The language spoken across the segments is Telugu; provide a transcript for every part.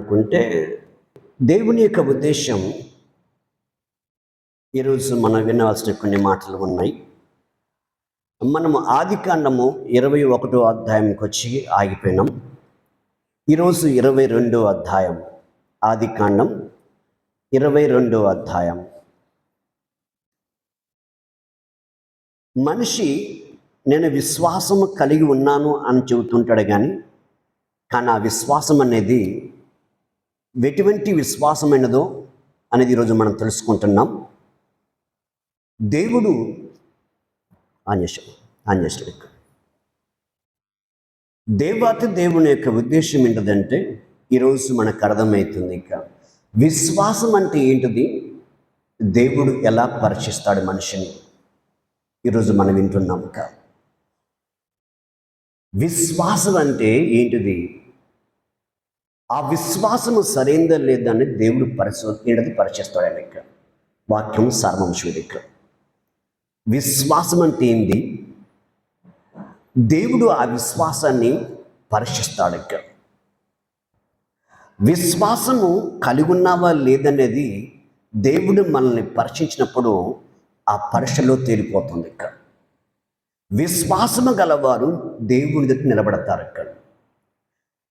అనుకుంటే దేవుని యొక్క ఉద్దేశం ఈరోజు మనం వినవలసిన కొన్ని మాటలు ఉన్నాయి. మనము ఆదికాండము 21వ అధ్యాయంకి వచ్చి ఆగిపోయినాం. ఈరోజు 22వ అధ్యాయం. ఆదికాండం 22వ అధ్యాయం. మనిషి నేను విశ్వాసము కలిగి ఉన్నాను అని చెబుతుంటాడు, కానీ ఆ విశ్వాసం అనేది ఎటువంటి విశ్వాసమైనదో అనేది ఈరోజు మనం తెలుసుకుంటున్నాం. దేవుడు దేవాతి దేవుని యొక్క ఉద్దేశం ఏంటిదంటే ఈరోజు మనకు అర్థమవుతుంది. ఇక విశ్వాసం అంటే ఏంటిది, దేవుడు ఎలా పరీక్షిస్తాడు మనిషిని, ఈరోజు మనం వింటున్నాం. ఇక విశ్వాసం అంటే ఏంటిది, ఆ విశ్వాసము సరైందా లేదా అని దేవుడు పరీక్షిస్తాడు. ఇక వాక్యం సార్వంశుడి. విశ్వాసం అంటే ఏంది, దేవుడు ఆ విశ్వాసాన్ని పరీక్షిస్తాడు. ఇక విశ్వాసము కలిగి ఉన్నావా లేదనేది దేవుడు మనల్ని పరీక్షించినప్పుడు ఆ పరీక్షలో తేలిపోతుంది. ఇక విశ్వాసము గలవారు దేవుని దగ్గర నిలబడతారు. ఇక్కడ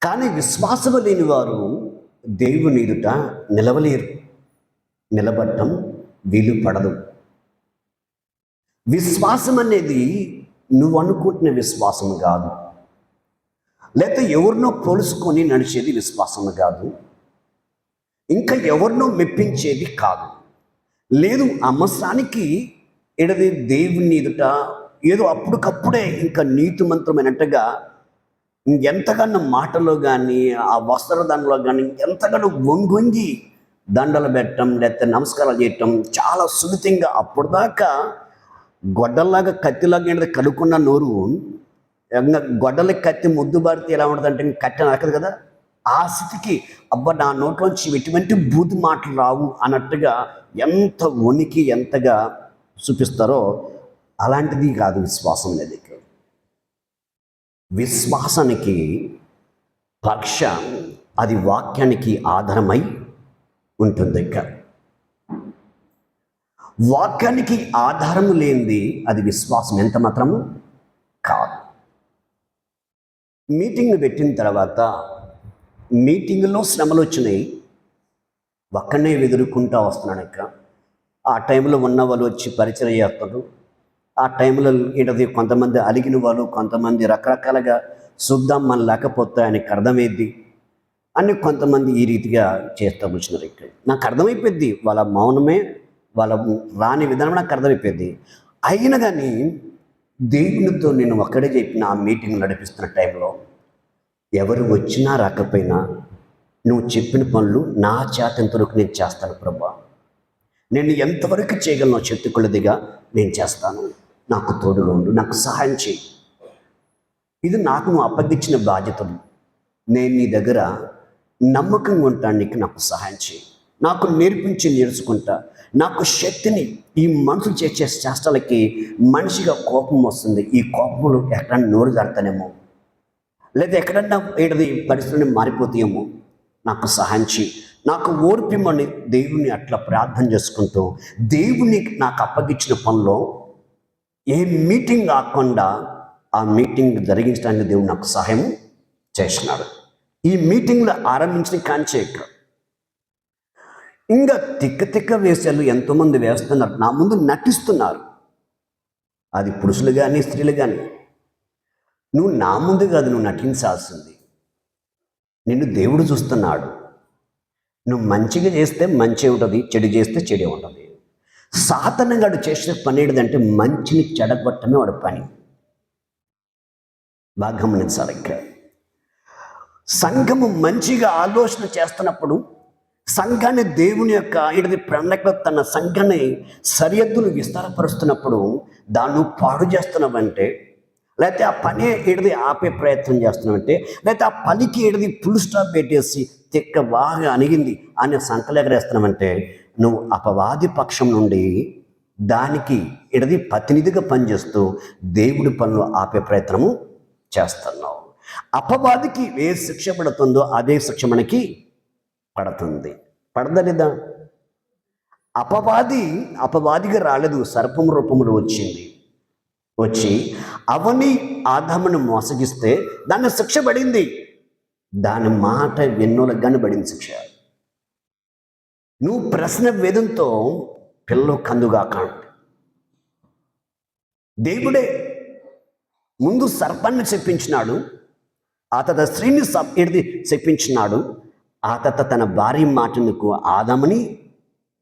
కానీ విశ్వాసము లేని వారు దేవుని ఎదుట నిలవలేరు, నిలబడటం వీలు పడదు. విశ్వాసం అనేది నువ్వు అనుకుంటున్న విశ్వాసం కాదు, లేకపోతే ఎవరినో పోలుసుకొని నడిచేది విశ్వాసం కాదు, ఇంకా ఎవరినో మెప్పించేది కాదు. లేదు, అవసరానికి ఎడది దేవుని ఎదుట ఏదో అప్పటికప్పుడే ఇంకా నీతిమంతమైనట్టుగా ఎంతగానో మాటలో కానీ ఆ వస్త్రదండలో కానీ ఎంతగానో వంగి దండలు పెట్టడం లేకపోతే నమస్కారాలు చేయటం చాలా సున్నితంగా. అప్పుడు దాకా గొడ్డల్లాగా కత్తిలాగా ఏంటది కడుక్కున్న నోరు గొడ్డలకి కత్తి ముద్దు బారితే ఎలా ఉంటుందంటే కత్తి నరకదు కదా, ఆ స్థితికి అబ్బా నా నోట్లోంచి ఎటువంటి బూతు మాటలు రావు అన్నట్టుగా ఎంత వణికి ఎంతగా చూపిస్తారో అలాంటిది కాదు విశ్వాసం అనేది. విశ్వాసానికి పక్ష అది వాక్యానికి ఆధారమై ఉంటుంది. ఇక వాక్యానికి ఆధారము లేనిది అది విశ్వాసం ఎంత మాత్రము కాదు. మీటింగ్ పెట్టిన తర్వాత మీటింగ్లో శ్రమలు వచ్చినాయి, ఒక్కనే ఎదుర్కొంటూ వస్తున్నాను. ఇక ఆ టైంలో ఉన్న వాళ్ళు వచ్చి పరిచయం చేస్తారు. ఆ టైంలో ఏంటది కొంతమంది అలిగిన వాళ్ళు, కొంతమంది రకరకాలుగా చూద్దాం మన లేకపోతే ఆయనకి అర్థమైద్ది అని కొంతమంది ఈ రీతిగా చేస్తూ వచ్చినారు. ఇక్కడ నాకు అర్థమైపోద్ది, వాళ్ళ మౌనమే వాళ్ళ రాని విధానం నాకు అర్థమైపోయింది. అయినా కానీ దేవునితో నేను ఒక్కడే చెప్పిన ఆ మీటింగ్ నడిపిస్తున్న టైంలో ఎవరు వచ్చినా రాకపోయినా నువ్వు చెప్పిన పనులు నా చేత ఎంతవరకు నేను చేస్తాను ప్రభా, నేను ఎంతవరకు చేయగలను శక్తి కొలదిగా నేను చేస్తాను, నాకు తోడుగా ఉండు, నాకు సహాయం చేయి. ఇది నాకు నువ్వు అప్పగించిన బాధ్యతలు, నేను నీ దగ్గర నమ్మకంగా ఉంటానికి నాకు సహాయం చేయి, నాకు నేర్చుకుంటా. నాకు శక్తిని ఈ మనుషులు చేసే చేష్టలకి మనిషిగా కోపం వస్తుంది, ఈ కోపంలో ఎక్కడన్నా నోరు జారుతానేమో, లేదా ఎక్కడన్నా ఏడది పరిస్థితులు మారిపోతాయేమో, నాకు సహాయం చేయి, నాకు ఓర్పిమని దేవుని అట్లా ప్రార్థన చేసుకుంటూ దేవుని నాకు అప్పగించిన పనిలో ఏ మీటింగ్ కాకుండా ఆ మీటింగ్ జరిగించడానికి దేవుడు నాకు సహాయం చేసినాడు. ఈ మీటింగ్లో ఆరంభించిన కాంచేక ఇంకా తిక్క వేషాలు ఎంతోమంది వేస్తున్నారు, నా ముందు నటిస్తున్నారు. అది పురుషులు కానీ స్త్రీలు కానీ. నువ్వు నా ముందు కాదు నువ్వు నటించాల్సింది, నిన్ను దేవుడు చూస్తున్నాడు. నువ్వు మంచిగా చేస్తే మంచి ఉంటుంది, చెడు చేస్తే చెడే ఉంటుంది. సాతానుగాడు చేసిన పని ఏంటంటే మంచిని చెడగొట్టమే వాడి పని. బాగా గమనించాలి. సంఘము మంచిగా ఆలోచన చేస్తున్నప్పుడు సంఘాన్ని దేవుని యొక్క ఇడది ప్రణాళికలో తన సంఘాన్ని సరిహద్దులు విస్తారపరుస్తున్నప్పుడు దాన్ని పాడు చేస్తున్నావంటే, లేకపోతే ఆ పని ఏడిది ఆపే ప్రయత్నం చేస్తున్నామంటే, లేకపోతే ఆ పనికి ఏడిది ఫుల్ స్టాప్ పెట్టేసి తిక్క బాగా అణిగింది అనే సంకలెగరేస్తున్నామంటే నువ్వు అపవాది పక్షం నుండి దానికి ఎడది ప్రతినిధిగా పనిచేస్తూ దేవుడి పనులు ఆపే ప్రయత్నము చేస్తున్నావు. అపవాదికి ఏ శిక్ష పడుతుందో అదే శిక్ష మనకి పడుతుంది. పడదా లేదా? అపవాదిగా రాలేదు, సర్పం రూపంలో వచ్చి అవని ఆదామును మోసగిస్తే దాన్ని శిక్ష పడింది. దాని మాట వెన్నోలకు కానీ పడింది శిక్ష. నువ్వు ప్రశ్న వేదంతో పిల్లలు కందుగాక. దేవుడే ముందు సర్పాన్ని చెప్పించినాడు, ఆ తర్వాత స్త్రీని చెప్పించినాడు, ఆ తర్వాత తన భార్య మాటకు ఆదాముని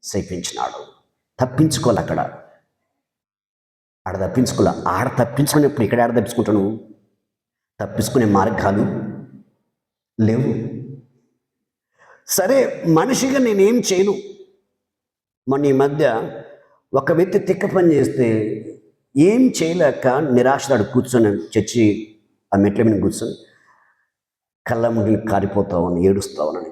చెప్పించినాడు. తప్పించుకోవాలి ఆడ తప్పించుకోలే. ఆడ తప్పించుకునేప్పుడు ఇక్కడ ఆడ తప్పించుకుంటాను. తప్పించుకునే మార్గాలు లేవు. సరే, మనిషిగా నేనేం చేయను. మొన్న ఈ మధ్య ఒక వ్యక్తి తిక్క పని చేస్తే ఏం చేయలేక నిరాశలాడు కూర్చొని చచ్చి ఆ మెట్ల మీద కూర్చొని కళ్ళ ముందు కారిపోతావని ఏడుస్తావని.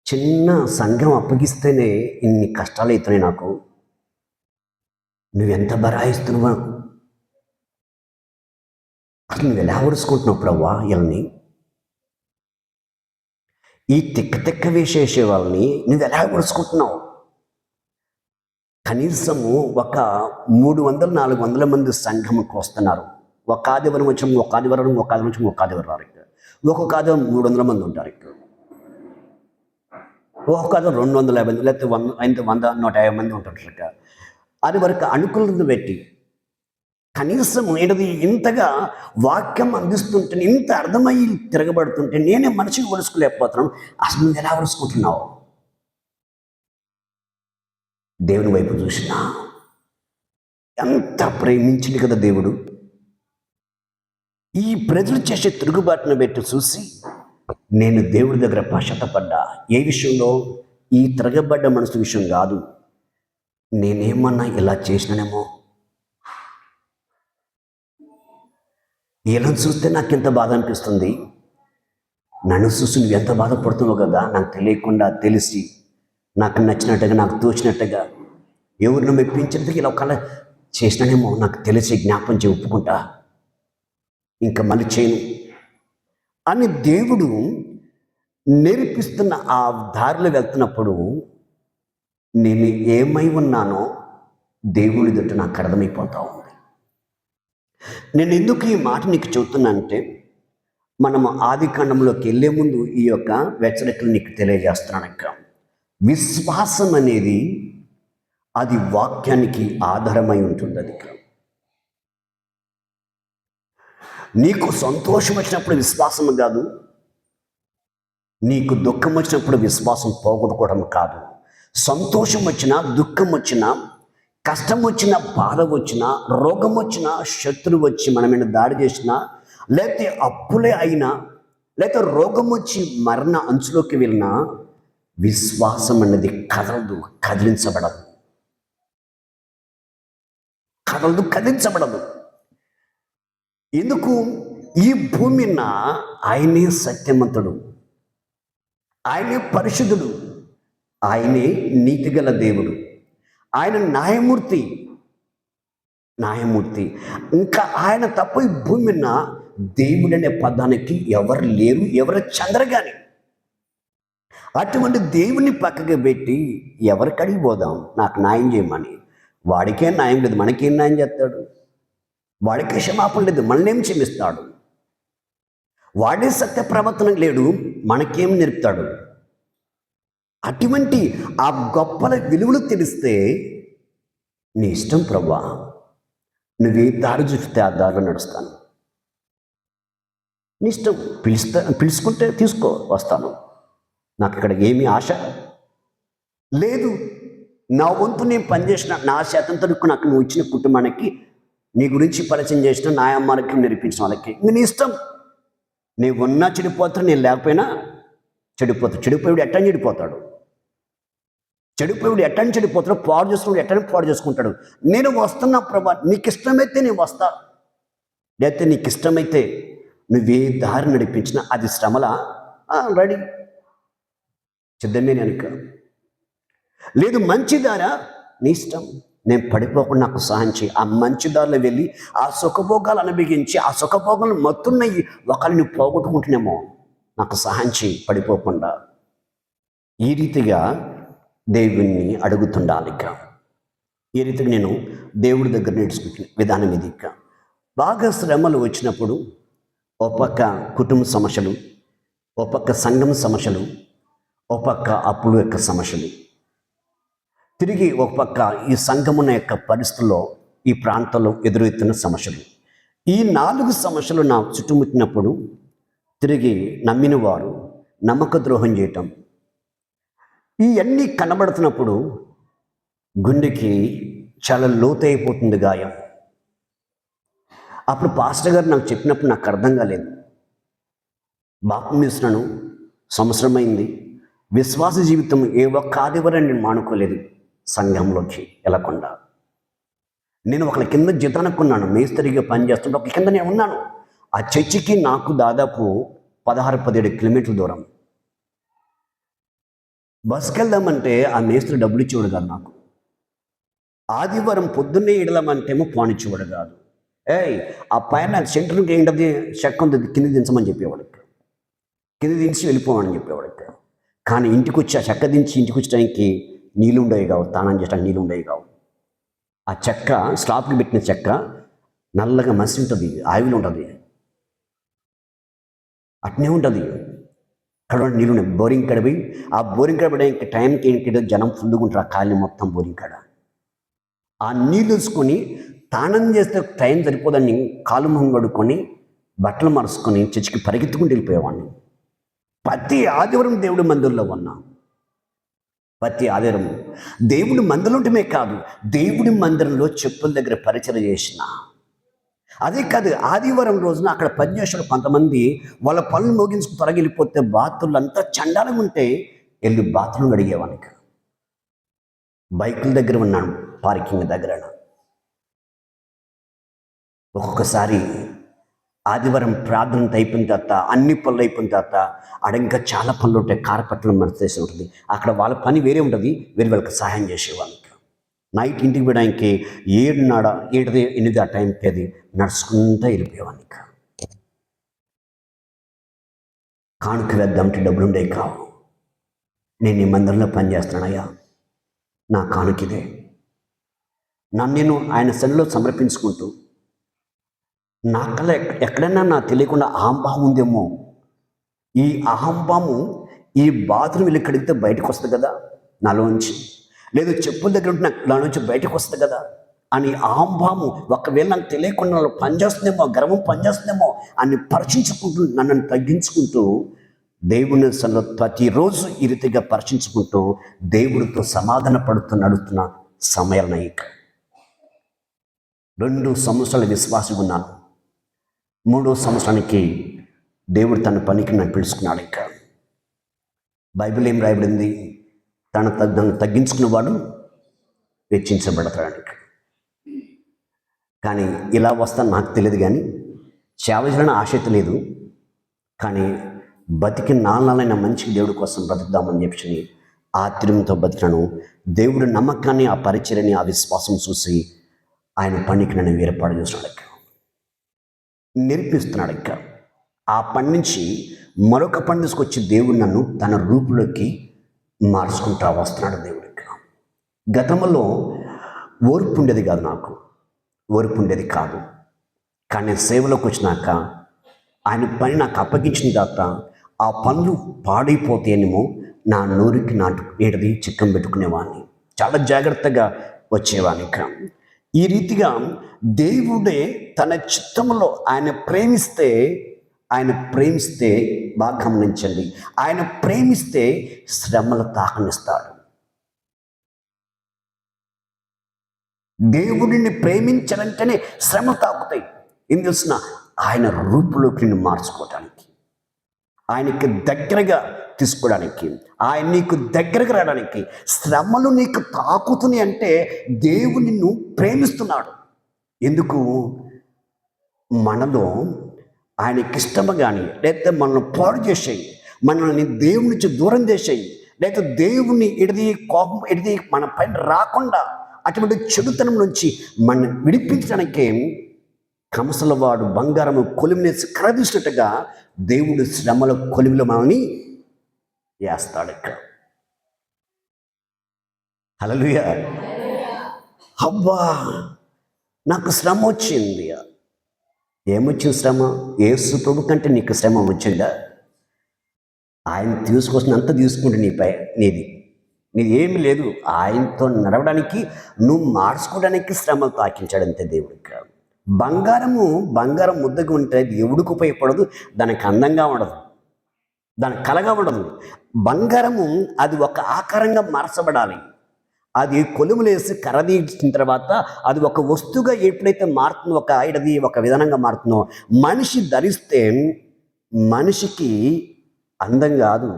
చిన్న సంఘం అప్పగిస్తేనే ఇన్ని కష్టాలు అవుతున్నాయి నాకు. నువ్వెంత బరాయిస్తున్నావా? అసలు నువ్వు ఎలా ఓడుచుకుంటున్నావు ప్రభువా వీళ్ళని? ఈ తిక్క వేసేసే వాళ్ళని నువ్వు ఎలా ఓడుచుకుంటున్నావు? కనీసము ఒక 300-400 మంది సంఘంకి వస్తున్నారు. ఒక ఆదివారం వచ్చి ఒక ఆదివారం వచ్చి ఒక ఆదివారం రారు. ఒక్కొక్క ఆదివారం 300 మంది ఉంటారు. ఇక్కడ ఒక్కొక్క ఆదివారం 250 మంది, లేకపోతే 100-150 మంది ఉంటారు. అది వరకు అనుకూలంగా పెట్టి కనీసం ఏంటది ఇంతగా వాక్యం అందిస్తుంటే, ఇంత అర్థమయ్యి తిరగబడుతుంటే నేనే మనిషికి ఒలుసుకోలేకపోతున్నాను. అసలు నువ్వు ఎలా ఒలుసుకుంటున్నావు? దేవుని వైపు చూసినా ఎంత ప్రేమించింది కదా దేవుడు. ఈ ప్రజలు చేసే తిరుగుబాటును పెట్టి చూసి నేను దేవుడి దగ్గర పశ్చాత్తపడ్డా. ఏ విషయంలో? ఈ తిరగబడ్డ మనసు విషయం కాదు. నేనేమన్నా ఇలా చేసినానేమో, వీళ్ళని చూస్తే నాకు ఎంత బాధ అనిపిస్తుంది. నన్ను చూసి నువ్వు ఎంత బాధపడుతున్నావు కదా, నాకు తెలియకుండా తెలిసి నాకు నచ్చినట్టుగా నాకు తోచినట్టుగా ఎవరిని మెప్పించినందుకు ఇలా ఒకళ్ళ చేసినానేమో నాకు తెలిసి జ్ఞాపం చేసి ఒప్పుకుంటా, ఇంకా మళ్ళీ చేయను అని దేవుడు నేర్పిస్తున్న ఆ దారిలో వెళ్తున్నప్పుడు నేను ఏమై ఉన్నానో దేవుని ఎదుట నాకు అర్థమైపోతా ఉంది. నేను ఎందుకు ఈ మాట నీకు చెబుతున్నానంటే, మనము ఆదికాండంలోకి వెళ్ళే ముందు ఈ యొక్క వెచ్చరికలు నీకు తెలియజేస్తున్నాను. విశ్వాసం అనేది అది వాక్యానికి ఆధారమై ఉంటుంది. అది నీకు సంతోషం వచ్చినప్పుడు విశ్వాసం కాదు, నీకు దుఃఖం వచ్చినప్పుడు విశ్వాసం పోగొట్టుకోవడం కాదు. సంతోషం వచ్చినా, దుఃఖం వచ్చినా, కష్టం వచ్చినా, బాధ వచ్చినా, రోగం వచ్చినా, శత్రువు వచ్చి మన మీద దాడి చేసినా, లేకపోతే అప్పులే అయినా, లేకపోతే రోగం వచ్చి మరణ అంచులోకి వెళ్ళినా విశ్వాసం అనేది కదిలించబడదు. ఎందుకు? ఈ భూమిన ఆయనే సత్యవంతుడు, ఆయనే పరిశుద్ధుడు, ఆయనే నీతిగల దేవుడు, ఆయన న్యాయమూర్తి. ఇంకా ఆయన తప్ప ఈ భూమి మీద దేవుడు అనే పదానికి ఎవరు లేరు, ఎవరు చంద్రగాని. అటువంటి దేవుని పక్కకి పెట్టి ఎవరికడిగి పోదాం నాకు న్యాయం చేయమని? వాడికే న్యాయం లేదు, మనకేం న్యాయం చేస్తాడు? వాడికి క్షమాపణ లేదు, మనల్నేం క్షమిస్తాడు? వాడే సత్య ప్రవర్తన లేడు, మనకేం నేర్పుతాడు? అటువంటి ఆ గొప్పల విలువలు తెలిస్తే నీ ఇష్టం ప్రభువా, నువ్వే దారి చూస్తే ఆ దారిలో నడుస్తాను. నీ ఇష్టం. పిలుచుకుంటే తీసుకో, వస్తాను. నాకు ఇక్కడ ఏమీ ఆశ లేదు. నా వంతు నేను పనిచేసిన నా శాతంతో నాకు నువ్వు ఇచ్చిన కుటుంబానికి నీ గురించి పరిచయం చేసిన నా అమ్మానికి నేర్పించిన వాళ్ళకి నీ ఇష్టం. నీవు ఉన్నా చెడిపోతాడు, నేను లేకపోయినా చెడిపోతాడు. చెడిపోయాడు ఎట్టని చెడిపోతాడు, పాడు చేసుకున్నాడు ఎట్టని పాడు చేసుకుంటాడు. నేను వస్తున్నా ప్రభా, నీకు ఇష్టమైతే నేను వస్తా, లేకపోతే నీకు ఇష్టమైతే నువ్వే దారి నడిపించినా అది శ్రమలా రెడీ, సిద్ధమే. నేను లేదు మంచి దారా, నీ ఇష్టం, నేను పడిపోకుండా నాకు సహాయం చేయి. ఆ మంచి దారిలో వెళ్ళి ఆ సుఖభోగాలు అనుభవించి ఆ సుఖభోగాలను మత్తున్నవి ఒకరిని పోగొట్టుకుంటున్నామో నాకు సహాయం చేయి పడిపోకుండా. ఈ రీతిగా దేవుణ్ణి అడుగుతుండాలి. ఇక ఈ రీతిగా నేను దేవుడి దగ్గర నేర్చుకుంటున్న విధానం ఇది. ఇక బాగా శ్రమలు వచ్చినప్పుడు ఓ పక్క కుటుంబ సమస్యలు, ఓ పక్క సంఘం సమస్యలు, ఓ పక్క అప్పుల యొక్క సమస్యలు, తిరిగి ఒక పక్క ఈ సంఘమున యొక్క పరిస్థితుల్లో ఈ ప్రాంతంలో ఎదురెత్తున్న సమస్యలు, ఈ 4 సమస్యలు నా చుట్టుముట్టినప్పుడు తిరిగి నమ్మిన వారు నమ్మక ద్రోహం చేయటం, ఇవన్నీ కనబడుతున్నప్పుడు గుండెకి చాలా లోతైపోతుంది గాయం. అప్పుడు పాస్టర్ గారు నాకు చెప్పినప్పుడు నాకు అర్థం కాలేదు. బాప్తిసం తీసుకున్నాను, సంవత్సరమైంది, విశ్వాస జీవితం ఏ ఒక్క ఆదివారం నేను మానుకోలేదు. సంఘంలోకి వెళ్ళకుండా నేను ఒకళ్ళ కింద జీతానికి ఉన్నాను, మేస్త్రిగా పనిచేస్తుంటే ఒక కింద నేను ఉన్నాను. ఆ చర్చికి నాకు దాదాపు 16-17 కిలోమీటర్ల దూరం. బస్కి వెళ్దామంటే ఆ మేస్త్రి డబ్బులు ఇచ్చేవాడు కాదు నాకు. ఆదివారం పొద్దున్నే ఇడదామంటేమో పోనిచ్చేవాడు కాదు. ఆ పైన సెంటర్కి ఏంటది చెక్క ఉంది, కింద దించమని చెప్పేవాడికి, కింద దించి వెళ్ళిపోమని చెప్పేవాడికి. కానీ ఇంటికి వచ్చి ఆ చెక్క దించి ఇంటికి వచ్చేటానికి నీళ్ళు ఉండేవి కావు, తానం చేయడానికి నీళ్ళు ఉండేవి కావు. ఆ చెక్క స్లాబ్కి పెట్టిన చెక్క నల్లగా మసి ఉంటుంది, ఆవిరి ఉంటుంది, అట్నే ఉంటుంది. కడవ నీళ్ళు ఉన్నాయి. బోరింగ్ కడివి ఆ బోరింగ్ కడబడడానికి టైంకి ఏంటి జనం ఫుల్గా ఉంటారు. ఆ కాలి మొత్తం బోరింగ్ కాడ ఆ నీళ్ళు తీసుకొని తానం చేస్తే టైం సరిపోదని కాలు మొహం కడుక్కొని బట్టలు మరుచుకొని చర్చికి పరిగెత్తుకుంటూ వెళ్ళిపోయేవాడిని. ప్రతి ఆదివారం దేవుడి మందిరంలో ఉన్నా. ప్రతి ఆదివారం దేవుడి మందిరం ఉంటమే కాదు, దేవుడి మందిరంలో చెప్పుల దగ్గర పరిచయం చేసిన. అదే కాదు, ఆదివారం రోజున అక్కడ పనిచేసిన కొంతమంది వాళ్ళ పనులు మోగించుకు త్వరగా వెళ్ళిపోతే బాత్రూంలు అంతా చండాలంగా ఉంటే వెళ్ళి బాత్రూమ్ అడిగేవానికి. బైకుల దగ్గర ఉన్నాను, పార్కింగ్ దగ్గర. ఒక్కొక్కసారి ఆదివారం ప్రార్థన అయిపోయిన తర్వాత అన్ని పనులు అయిపోయిన తర్వాత ఆడ ఇంకా చాలా పనులు ఉంటాయి. కార్పెట్లను మర్చేసి ఉంటుంది, అక్కడ వాళ్ళ పని వేరే ఉంటుంది, వేరే వాళ్ళకి సహాయం చేసేవాళ్ళకి. నైట్ ఇంటికి పోయడానికి 7:30-8 ఆ టైంకి అది నడుచుకుంటూ వెళ్ళిపోయేవానికి. కానుక వేద్దామంటే డబ్బులు ఉండేవి కావు. నేను ఈ మందిరంలో పనిచేస్తున్నానయ్యా, నా కానుకిదే. నేను ఆయన సెల్లో సమర్పించుకుంటూ నా కళ ఎక్కడైనా నాకు తెలియకుండా అహంభావం ఉందేమో, ఈ అహంభావం ఈ బాత్రూమ్ వెళ్ళి కడిగితే బయటకు వస్తుంది కదా నాలోంచి, లేదు చెప్పుల దగ్గర ఉంటే నాకు నాలోంచి బయటకు వస్తుంది కదా అని అహంభావం ఒకవేళ నాకు తెలియకుండా నాలో పనిచేస్తుందేమో, గర్వం పనిచేస్తుందేమో అని పరీక్షించుకుంటూ నన్ను తగ్గించుకుంటూ దేవుని సన్నిధిలో ప్రతిరోజు ఈ రీతిగా పరీక్షించుకుంటూ దేవుడితో సమాధాన పడుతూ నడుస్తున్న సమయాలు నాయక్. 2 సంవత్సరాల విశ్వాసం ఉన్నాను. 3వ సంవత్సరానికి దేవుడు తన పనికి నన్ను పిలుచుకున్నాడు. ఇంకా బైబిల్ ఏం రాయబడింది? తను తగ్గించుకునేవాడు వెచ్చించబడతాడు. కానీ ఇలా వస్తాను నాకు తెలియదు, కానీ సేవ చేయాలని ఆసక్తి లేదు. కానీ బతికి 4 నెలలైన మంచిగా దేవుడి కోసం బతుకుదామని చెప్పి ఆత్రంతో బతికాను. దేవుడి నమ్మకాన్ని, ఆ పరిచర్యని, ఆ విశ్వాసం చూసి ఆయన పనికి నన్ను ఏర్పాటు చేస్తున్నాడు, నేర్పిస్తున్నాడు. ఇంకా ఆ పని నుంచి మరొక పని తీసుకొచ్చి దేవుడు నన్ను తన రూపులోకి మార్చుకుంటా వస్తున్నాడు దేవుడికి. గతంలో ఓర్పు ఉండేది కాదు, నాకు ఓర్పు ఉండేది కాదు. కానీ సేవలోకి వచ్చినాక ఆయన పని నాకు అప్పగించిన తర్వాత ఆ పనులు పాడైపోతేనేమో నా నోరుకి ఏడది చిక్కం పెట్టుకునేవాడిని, చాలా జాగ్రత్తగా వచ్చేవాడిని. ఈ రీతిగా దేవుడే తన చిత్తంలో ఆయన ప్రేమిస్తే బాగా గమనించండి, ఆయన ప్రేమిస్తే శ్రమలు తాకనిస్తాడు. దేవుడిని ప్రేమించాలంటేనే శ్రమ తాకుతాయి. ఏం తెలిసిన ఆయన రూపులోకి నిన్ను మార్చుకోవడానికి, ఆయనకి దగ్గరగా తీసుకోవడానికి, ఆయన నీకు దగ్గరగా రావడానికి శ్రమలు నీకు తాకుతున్నాయి అంటే దేవుడు నిన్ను ప్రేమిస్తున్నాడు. ఎందుకు? మనలో ఆయనకి ఇష్టము కానీ, లేకపోతే మనల్ని పాడు చేసేయి, మనల్ని దేవుని నుంచి దూరం చేసేయి, లేకపోతే దేవుని కోపం మన పైన రాకుండా అటువంటి చెడుతనం నుంచి మనం విడిపించడానికి కంసలవాడు బంగారము కొలిమినేసి కరదీసినట్టుగా దేవుడు శ్రమల కొలిమిలో మనల్ని వేస్తాడు. ఇక్కడ హల్లెలూయా. అబ్బా, నాకు శ్రమ వచ్చింది. ఏమొచ్చింది శ్రమ? యేసు ప్రభు కంటే నీకు శ్రమ వచ్చిందా? ఆయన తీసుకొచ్చినంత తీసుకుంటే నీది ఏమి లేదు. ఆయనతో నడవడానికి, నువ్వు మార్చుకోవడానికి శ్రమలు తాకించాడు అంతే దేవుడికి. బంగారం ముద్దగా ఉంటే దేవుడికి ఉపయోగపడదు, దానికి అందంగా ఉండదు, దానికి కలగా ఉండదు. బంగారము అది ఒక ఆకారంగా మార్చబడాలి. అది కొలుములేసి కర్రదీసిన తర్వాత అది ఒక వస్తువుగా ఎప్పుడైతే మారుతుందో, ఒక ఐడది ఒక విధానంగా మారుతుందో, మనిషి ధరిస్తే మనిషికి అందం కాదు,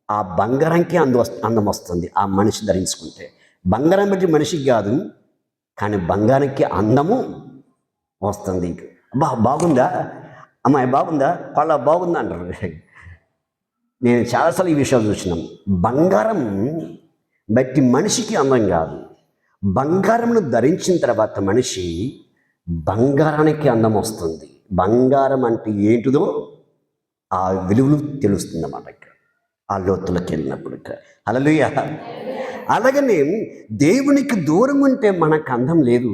ఆ బంగారంకి అందం వస్తుంది. ఆ మనిషి ధరించుకుంటే బంగారం బట్టి మనిషికి కాదు, కానీ బంగారానికి అందము వస్తుంది. బాగుందా అమ్మాయి, బాగుందా, వాళ్ళ బాగుందా అంటారు. నేను చాలాసార్లు ఈ విషయాలు చూసినాం. బంగారం బట్టి మనిషికి అందం కాదు, బంగారంను ధరించిన తర్వాత మనిషి బంగారానికి అందం వస్తుంది. బంగారం అంటే ఏంటిదో ఆ విలువలు తెలుస్తుంది అన్నమాట ఆ లోతులకు వెళ్ళినప్పుడు. హల్లెలూయా. అలాగనే దేవునికి దూరం ఉంటే మనకు అందం లేదు.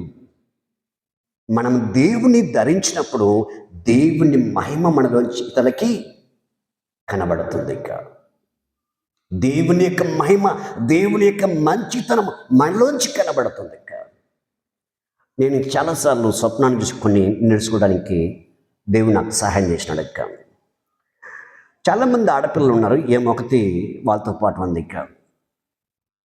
మనం దేవుని ధరించినప్పుడు దేవుని మహిమ మనలోంచి ఇతరులకి కనబడుతుంది. ఇంకా దేవుని యొక్క మహిమ, దేవుని యొక్క మంచితనం మనలోంచి కనబడుతుంది. ఇంకా నేను చాలాసార్లు స్వప్నాన్ని చూసుకొని నేర్చుకోవడానికి దేవుడు నాకు సహాయం చేసినాడు. ఇంకా చాలామంది ఆడపిల్లలు ఉన్నారు, ఏమొకటి వాళ్ళతో పాటు ఉంది. ఇంకా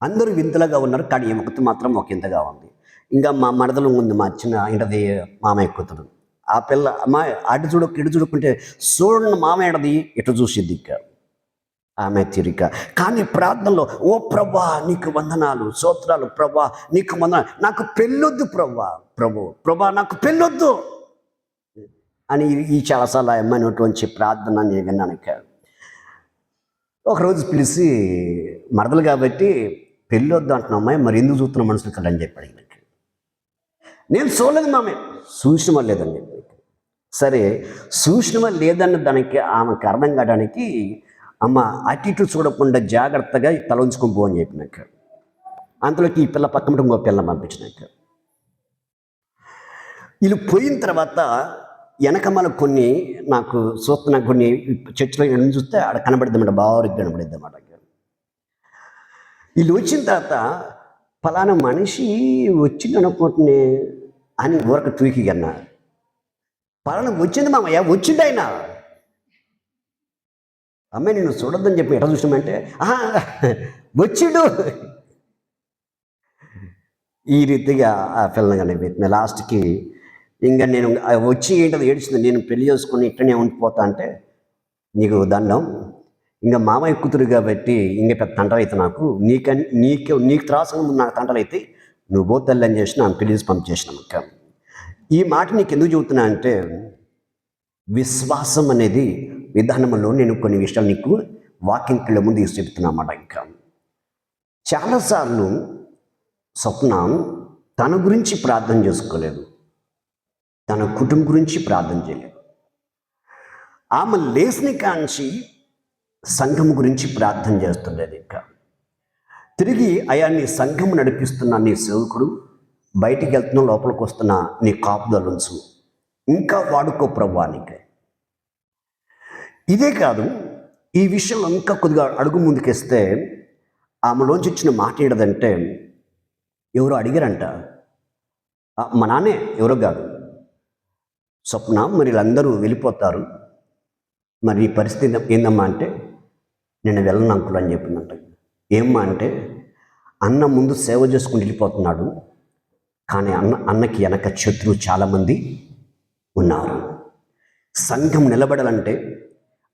అందరూ వింతలుగా ఉన్నారు, కానీ ఏమొకటి మాత్రం ఒక ఇంతగా ఉంది. ఇంకా మా మరదలు ఉంది, మా చిన్న ఇంటది మామయ్య కూతురు. ఆ పిల్ల అమ్మ అటు చూడకు ఇటు చూడకుంటే చూడండి మామయ్యది ఇటు చూసిద్ది. ఇంకా ఆమె తీరిక. కానీ ప్రార్థనలో, ఓ ప్రభా నీకు వందనాలు, స్తోత్రాలు ప్రభా, నీకు వందనాలు, నాకు పెళ్ళొద్దు ప్రభా నాకు పెళ్ళొద్దు అని ఈ చాలాసార్లు ఆ అమ్మాయినటువంటి ప్రార్థన నేను విన్నాను. ఒకరోజు పిలిచి, మరదలు కాబట్టి పెళ్ళొద్దు అంటున్నా అమ్మాయి, మరి ఎందుకు చూస్తున్నా మనుషులు కదా అని చెప్పాడు. నేను చూడలేదు మామే, చూసినమా లేదని చెప్పి. సరే చూసినమా లేదన్న దానికి ఆమెకు అర్థం కావడానికి, అమ్మ అటు ఇటు చూడకుండా జాగ్రత్తగా తల ఉంచుకొని పో అని చెప్పినాక, అంతలోకి ఈ పిల్ల పక్కన ఇంకో పిల్ల పంపించినాక, వీళ్ళు పోయిన తర్వాత వెనకమాల కొన్ని నాకు చూస్తున్న కొన్ని చర్చిలో చూస్తే ఆడ కనబడిద్దామంట, బాగా కనబడిద్దామాట. వీళ్ళు వచ్చిన తర్వాత ఫలానా మనిషి వచ్చింది అనుకుంటున్నా అని ఊరక తూకి కన్నా, ఫలానా వచ్చింది మామయ్య, వచ్చిండు ఆయన. అమ్మాయి నేను చూడొద్దని చెప్పి ఎట్లా చూసినామంటే, వచ్చిండు. ఈ రీతిగా ఆ పిల్లని కానీ పెట్టిన లాస్ట్కి ఇంకా నేను వచ్చి ఏంటది ఏడ్చింది, నేను పెళ్లి చేసుకుని ఇట్టనే ఉండిపోతా అంటే, నీకు దండం, ఇంకా మామయ్య కూతురు కాబట్టి ఇంకా పెద్ద తంటలు అయితే నాకు, నీకు త్రాసంగా ముందు నాకు తంటలు అయితే నువ్వు పోతల్లి అని చేసిన ఆమె పెళ్లి పంపించేసిన. అక్క ఈ మాట నీకు ఎందుకు చెబుతున్నా అంటే, విశ్వాసం అనేది విధానంలో నేను కొన్ని విషయాలు నీకు వాకింగ్ కళ్ళ ముందు చెప్తున్నా అన్నమాట. ఇంకా చాలాసార్లు స్వప్న తన గురించి ప్రార్థన చేసుకోలేదు, తన కుటుంబం గురించి ప్రార్థన చేయలేదు. ఆమె లేచిన కాంచి సంఘం గురించి ప్రార్థన చేస్తుండేది. ఇంకా తిరిగి అయా నీ సంఘం నడిపిస్తున్న నీ సేవకుడు, బయటికి వెళ్తున్న లోపలికి వస్తున్న నీ కాపుదలుంచు, ఇంకా వాడుకో ప్రభువానికి. ఇదే కాదు, ఈ విషయంలో ఇంకా కొద్దిగా అడుగు ముందుకేస్తే ఆమెలోంచి వచ్చిన మాట ఏంటంటే, ఎవరో అడిగారంట, మా నాన్నే ఎవరో కాదు, స్వప్న మరి వీళ్ళందరూ వెళ్ళిపోతారు, మరి ఈ పరిస్థితి ఏందమ్మా అంటే, నేను వెళ్ళను అంకుల్ అని చెప్పిందంట. ఏమ్మా అంటే, అన్న ముందు సేవ చేసుకుని వెళ్ళిపోతున్నాడు, కానీ అన్నకి వెనక శత్రువు చాలామంది ఉన్నారు. సంఘం నిలబడాలంటే,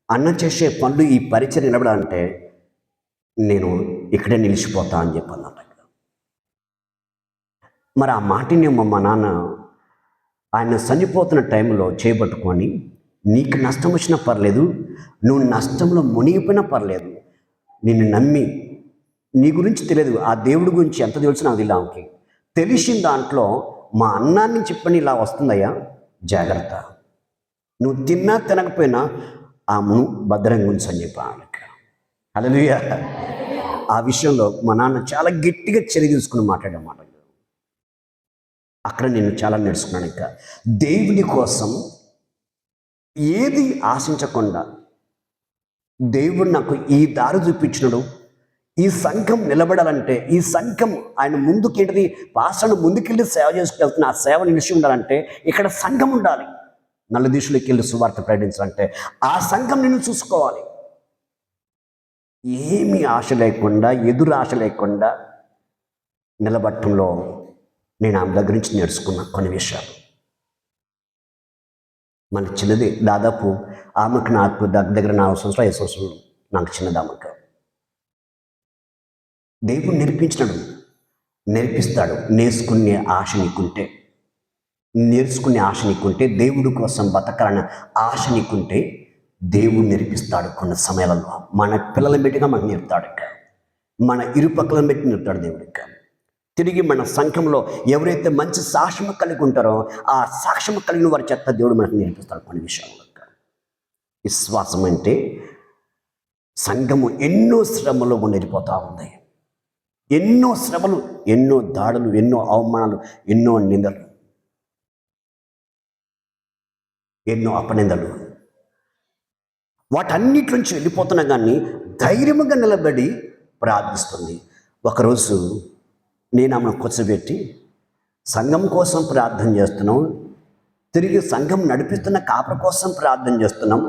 అన్న చేసే పనులు ఈ పరిచయం నిలబడాలంటే నేను ఇక్కడే నిలిచిపోతా అని చెప్పన్నట. మరి ఆ మాటని మా నాన్న ఆయన చనిపోతున్న టైంలో చేయబట్టుకొని, నీకు నష్టం వచ్చినా పర్లేదు, నువ్వు నష్టంలో మునిగిపోయినా పర్లేదు, నిన్ను నమ్మి, నీ గురించి తెలియదు, ఆ దేవుడి గురించి ఎంత తెలుసు నాకు తెలియదు, ఆమెకి తెలిసిన దాంట్లో మా అన్నాన్ని చెప్పని ఇలా వస్తుందయ్యా, జాగ్రత్త, నువ్వు తిన్నా తినకపోయినా ఆమెను భద్రంగా ఉంచని చెప్పి హల్లెలూయా. ఆ విషయంలో మా నాన్న చాలా గట్టిగా చర్య తీసుకుని మాట్లాడమాట. అక్కడ నేను చాలా నేర్చుకున్నాను. ఇంకా దేవుని కోసం ఏది ఆశించకుండా దేవుడు నాకు ఈ దారి చూపించినాడు, ఈ సంఘం నిలబడాలంటే, ఈ సంఘం ఆయన ముందుకేంటిది పాస్టర్ను ముందుకెళ్ళి సేవ చేసుకెళ్తున్న ఆ సేవ నిలిచి ఉండాలంటే ఇక్కడ సంఘం ఉండాలి. నలుదిశలోకి వెళ్ళి సువార్త ప్రకటించాలంటే ఆ సంఘం నిన్ను చూసుకోవాలి. ఏమీ ఆశ లేకుండా, ఎదురు ఆశ లేకుండా నిలబట్టంలో నేను ఆమె దగ్గర నుంచి నేర్చుకున్న కొన్ని విషయాలు. మన చిన్నది, దాదాపు ఆమెకు నాకు దగ్గర 4 సంవత్సరాలు 5 సంవత్సరాలు నాకు చిన్నది. ఆమెకు దేవుడు నేర్పిస్తాడు. నేర్చుకునే ఆశ నీకుంటే దేవుడి కోసం బతకాలన్న ఆశ నీకుంటే దేవుడు నేర్పిస్తాడు. కొన్ని సమయాలలో మన పిల్లలను పెట్టిగా మనకు నేర్పుతాడు. ఇంకా మన ఇరుపక్కలను పెట్టి నేర్పుతాడు దేవుడు. ఇంకా తిరిగి మన సంఘంలో ఎవరైతే మంచి సాక్ష్యం కలిగి ఉంటారో ఆ సాక్ష్యం కలిగిన వారి చేత దేవుడు మనకు నేర్పిస్తాడు కొన్ని విషయాలు. విశ్వాసం అంటే సంఘము ఎన్నో శ్రమలో వెళ్ళిపోతూ ఉంది. ఎన్నో శ్రమలు, ఎన్నో దాడులు, ఎన్నో అవమానాలు, ఎన్నో నిందలు, ఎన్నో అపనిందలు, వాటన్నిటి నుంచి వెళ్ళిపోతున్నా కానీ ధైర్యంగా నిలబడి ప్రార్థిస్తుంది. ఒకరోజు నేను ఆమెను కూర్చోబెట్టి సంఘం కోసం ప్రార్థన చేస్తున్నాం, తిరిగి సంఘం నడిపిస్తున్న కాపర కోసం ప్రార్థన చేస్తున్నాం,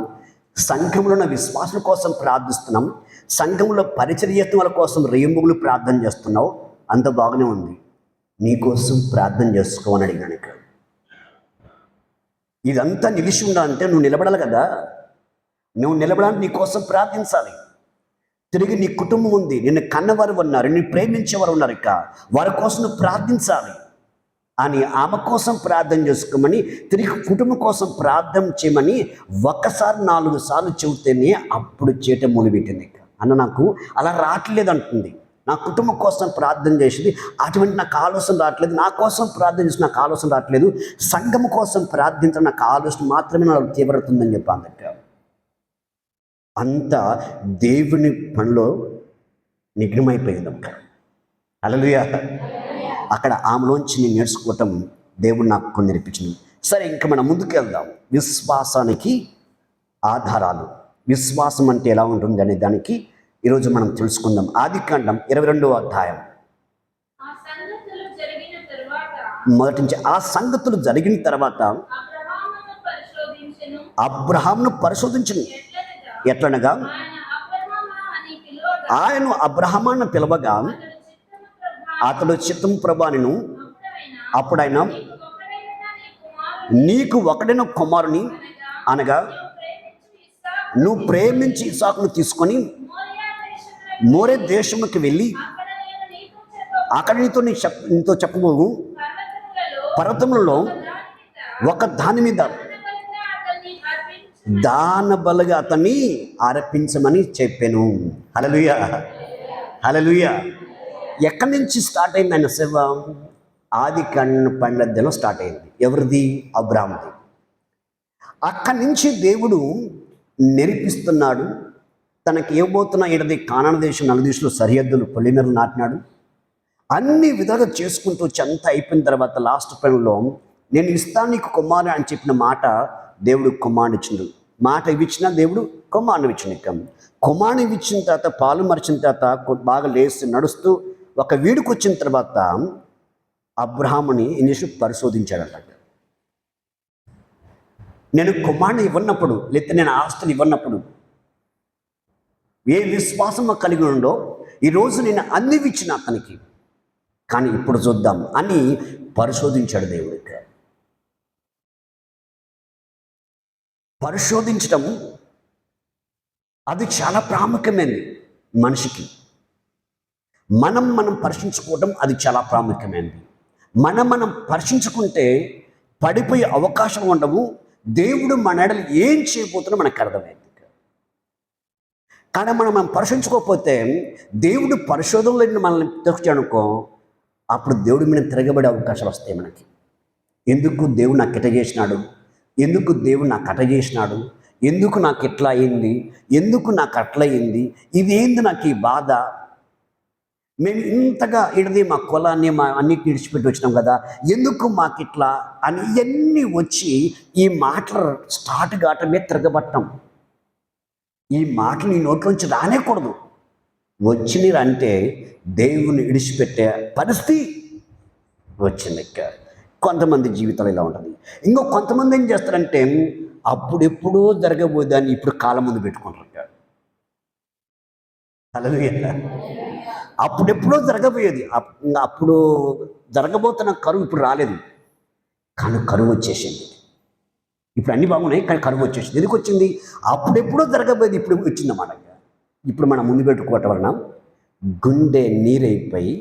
సంఘంలో ఉన్న విశ్వాసుల కోసం ప్రార్థిస్తున్నాం, సంఘంలో పరిచర్యత్వాల కోసం రేయింబుగులు ప్రార్థన చేస్తున్నావు, అంత బాగానే ఉంది, నీకోసం ప్రార్థన చేసుకోమని అడిగాను. ఇదంతా నిలిచి ఉండాలంటే నువ్వు నిలబడాలి కదా. నువ్వు నిలబడాలని నీకోసం ప్రార్థించాలి. తిరిగి నీ కుటుంబం ఉంది, నిన్ను కన్నవారు ఉన్నారు, నిన్ను ప్రేమించేవారు ఉన్నారు, ఇక వారి కోసం నువ్వు ప్రార్థించాలి అని ఆమె కోసం ప్రార్థన చేసుకోమని, తిరిగి కుటుంబం కోసం ప్రార్థన చేయమని 1-4 సార్లు చెబితేనే అప్పుడు చేయటం మొదలుపెట్టింది. అన్న నాకు అలా రావట్లేదు అంటుంది. నా కుటుంబం కోసం ప్రార్థన చేసింది, అటువంటి నాకు ఆలోచన రావట్లేదు, నా కోసం ప్రార్థన చేసి నాకు ఆలోచన రావట్లేదు, సంఘం కోసం ప్రార్థించడం నాకు ఆలోచన మాత్రమే నాకు తీవ్రతుందని చెప్పాను. అంతా దేవుని పనిలో నిగ్నమైపోయింది. హల్లెలూయా. అక్కడ ఆమెలోంచి నేను నేర్చుకోవటం దేవుడు నాకు కొన్ని నేర్పించింది. సరే, ఇంకా మనం ముందుకు వెళ్దాం. విశ్వాసానికి ఆధారాలు, విశ్వాసం అంటే ఎలా ఉంటుంది అనే దానికి ఈరోజు మనం తెలుసుకుందాం. ఆదికాండం 22వ అధ్యాయం మొదటి నుంచి. ఆ సంగతులు జరిగిన తర్వాత అబ్రహామును పరిశోధించును. ఎట్లనగా ఆయన అబ్రహామును పిలవగా అతడు చిత్తం ప్రభానిను. అప్పుడైనా నీకు ఒకడైన కుమారుని అనగా నువ్వు ప్రేమించి ఇస్సాకును తీసుకొని మోరే దేశముకి వెళ్ళి అక్కడ నీతో చెప్పబోవు పర్వతములలో ఒక దాని మీద దాన బలిగా అతన్ని అర్పించమని చెప్పాను. హల్లెలూయా, హల్లెలూయా. ఎక్కడి నుంచి స్టార్ట్ అయింది ఆయన సేవ? ఆదికాండం 12 స్టార్ట్ అయింది. ఎవరిది? అబ్రాహాముది. అక్కడి నుంచి దేవుడు నేర్పిస్తున్నాడు. తనకి ఇవ్వబోతున్న ఏడాది కానాను దేశం, 4 దేశాలు సరిహద్దులు పొలిమేరలు నాటినాడు. అన్ని విధాలుగా చేసుకుంటూ అంతా అయిపోయిన తర్వాత లాస్ట్ పనిలో నేను ఇస్తాను నీకు కుమారుని అని చెప్పిన మాట దేవుడు కుమారుని ఇచ్చిండు. మాట ఇచ్చిన దేవుడు కుమారుని ఇచ్చిండు. కుమారుని ఇచ్చిన తర్వాత పాలు మరిచిన తర్వాత బాగా లేచి నడుస్తూ ఒక వీడికి వచ్చిన తర్వాత అబ్రహాముని ఏం చేసి పరిశోధించాడంట. నేను కుమారుని ఇవ్వనప్పుడు, లేకపోతే నేను ఆస్తులు ఇవ్వనప్పుడు ఏ విశ్వాసం కలిగి ఉండో ఈరోజు నేను అన్ని ఇచ్చిన అతనికి, కానీ ఇప్పుడు చూద్దాం అని పరిశోధించాడు దేవుడికి. పరిశోధించడం అది చాలా ప్రాముఖ్యమైనది మనిషికి. మనం పరిశీలించుకోవడం అది చాలా ప్రాముఖ్యమైనది. మనం పరిశీలించుకుంటే పడిపోయే అవకాశం ఉండవు. దేవుడు మన ఎడలు ఏం చేయబోతున్నా మనకు అర్థమైంది. కానీ మనం పరిశీలించుకోకపోతే దేవుడు పరిశోధనలో మనల్ని తెచ్చానుకో, అప్పుడు దేవుడి మీద తిరగబడే అవకాశాలు వస్తాయి మనకి. ఎందుకు దేవుడు నాకు ఎట్ట చేసినాడు, ఎందుకు దేవుడు నాకు అట్ట చేసినాడు, ఎందుకు నాకు ఇట్లా అయింది, ఎందుకు నాకు అట్లా అయింది, ఇదేంది నాకు ఈ బాధ, మేము ఇంతగా ఇడిది మా కులాన్ని మా అన్నిటిని విడిచిపెట్టి వచ్చినాం కదా, ఎందుకు మాకు ఇట్లా అని ఇవన్నీ వచ్చి ఈ మాటలు స్టార్ట్ కావటమే తిరగబట్టం. ఈ మాటలు నీ నోట్లోంచి రానేకూడదు. వచ్చినారంటే దేవుని విడిచిపెట్టే పరిస్థితి వచ్చింది. కొంతమంది జీవితాలు ఇలా ఉంటుంది. ఇంకో కొంతమంది ఏం చేస్తారంటే అప్పుడెప్పుడో జరగబోదని ఇప్పుడు కాలం ముందు పెట్టుకుంటారు. హల్లెలూయా. అప్పుడెప్పుడో జరగబోయేది, అప్పుడు జరగబోతున్న కరువు ఇప్పుడు రాలేదు, కానీ కరువు వచ్చేసింది. ఇప్పుడు అన్నీ బాగున్నాయి కానీ కరువు వచ్చేసింది. ఎందుకు వచ్చింది? అప్పుడెప్పుడో జరగబోయేది ఇప్పుడు వచ్చిందన్నమాట. ఇప్పుడు మనం ముందు పెట్టుకోవటం వలన గుండె నీరైపోయి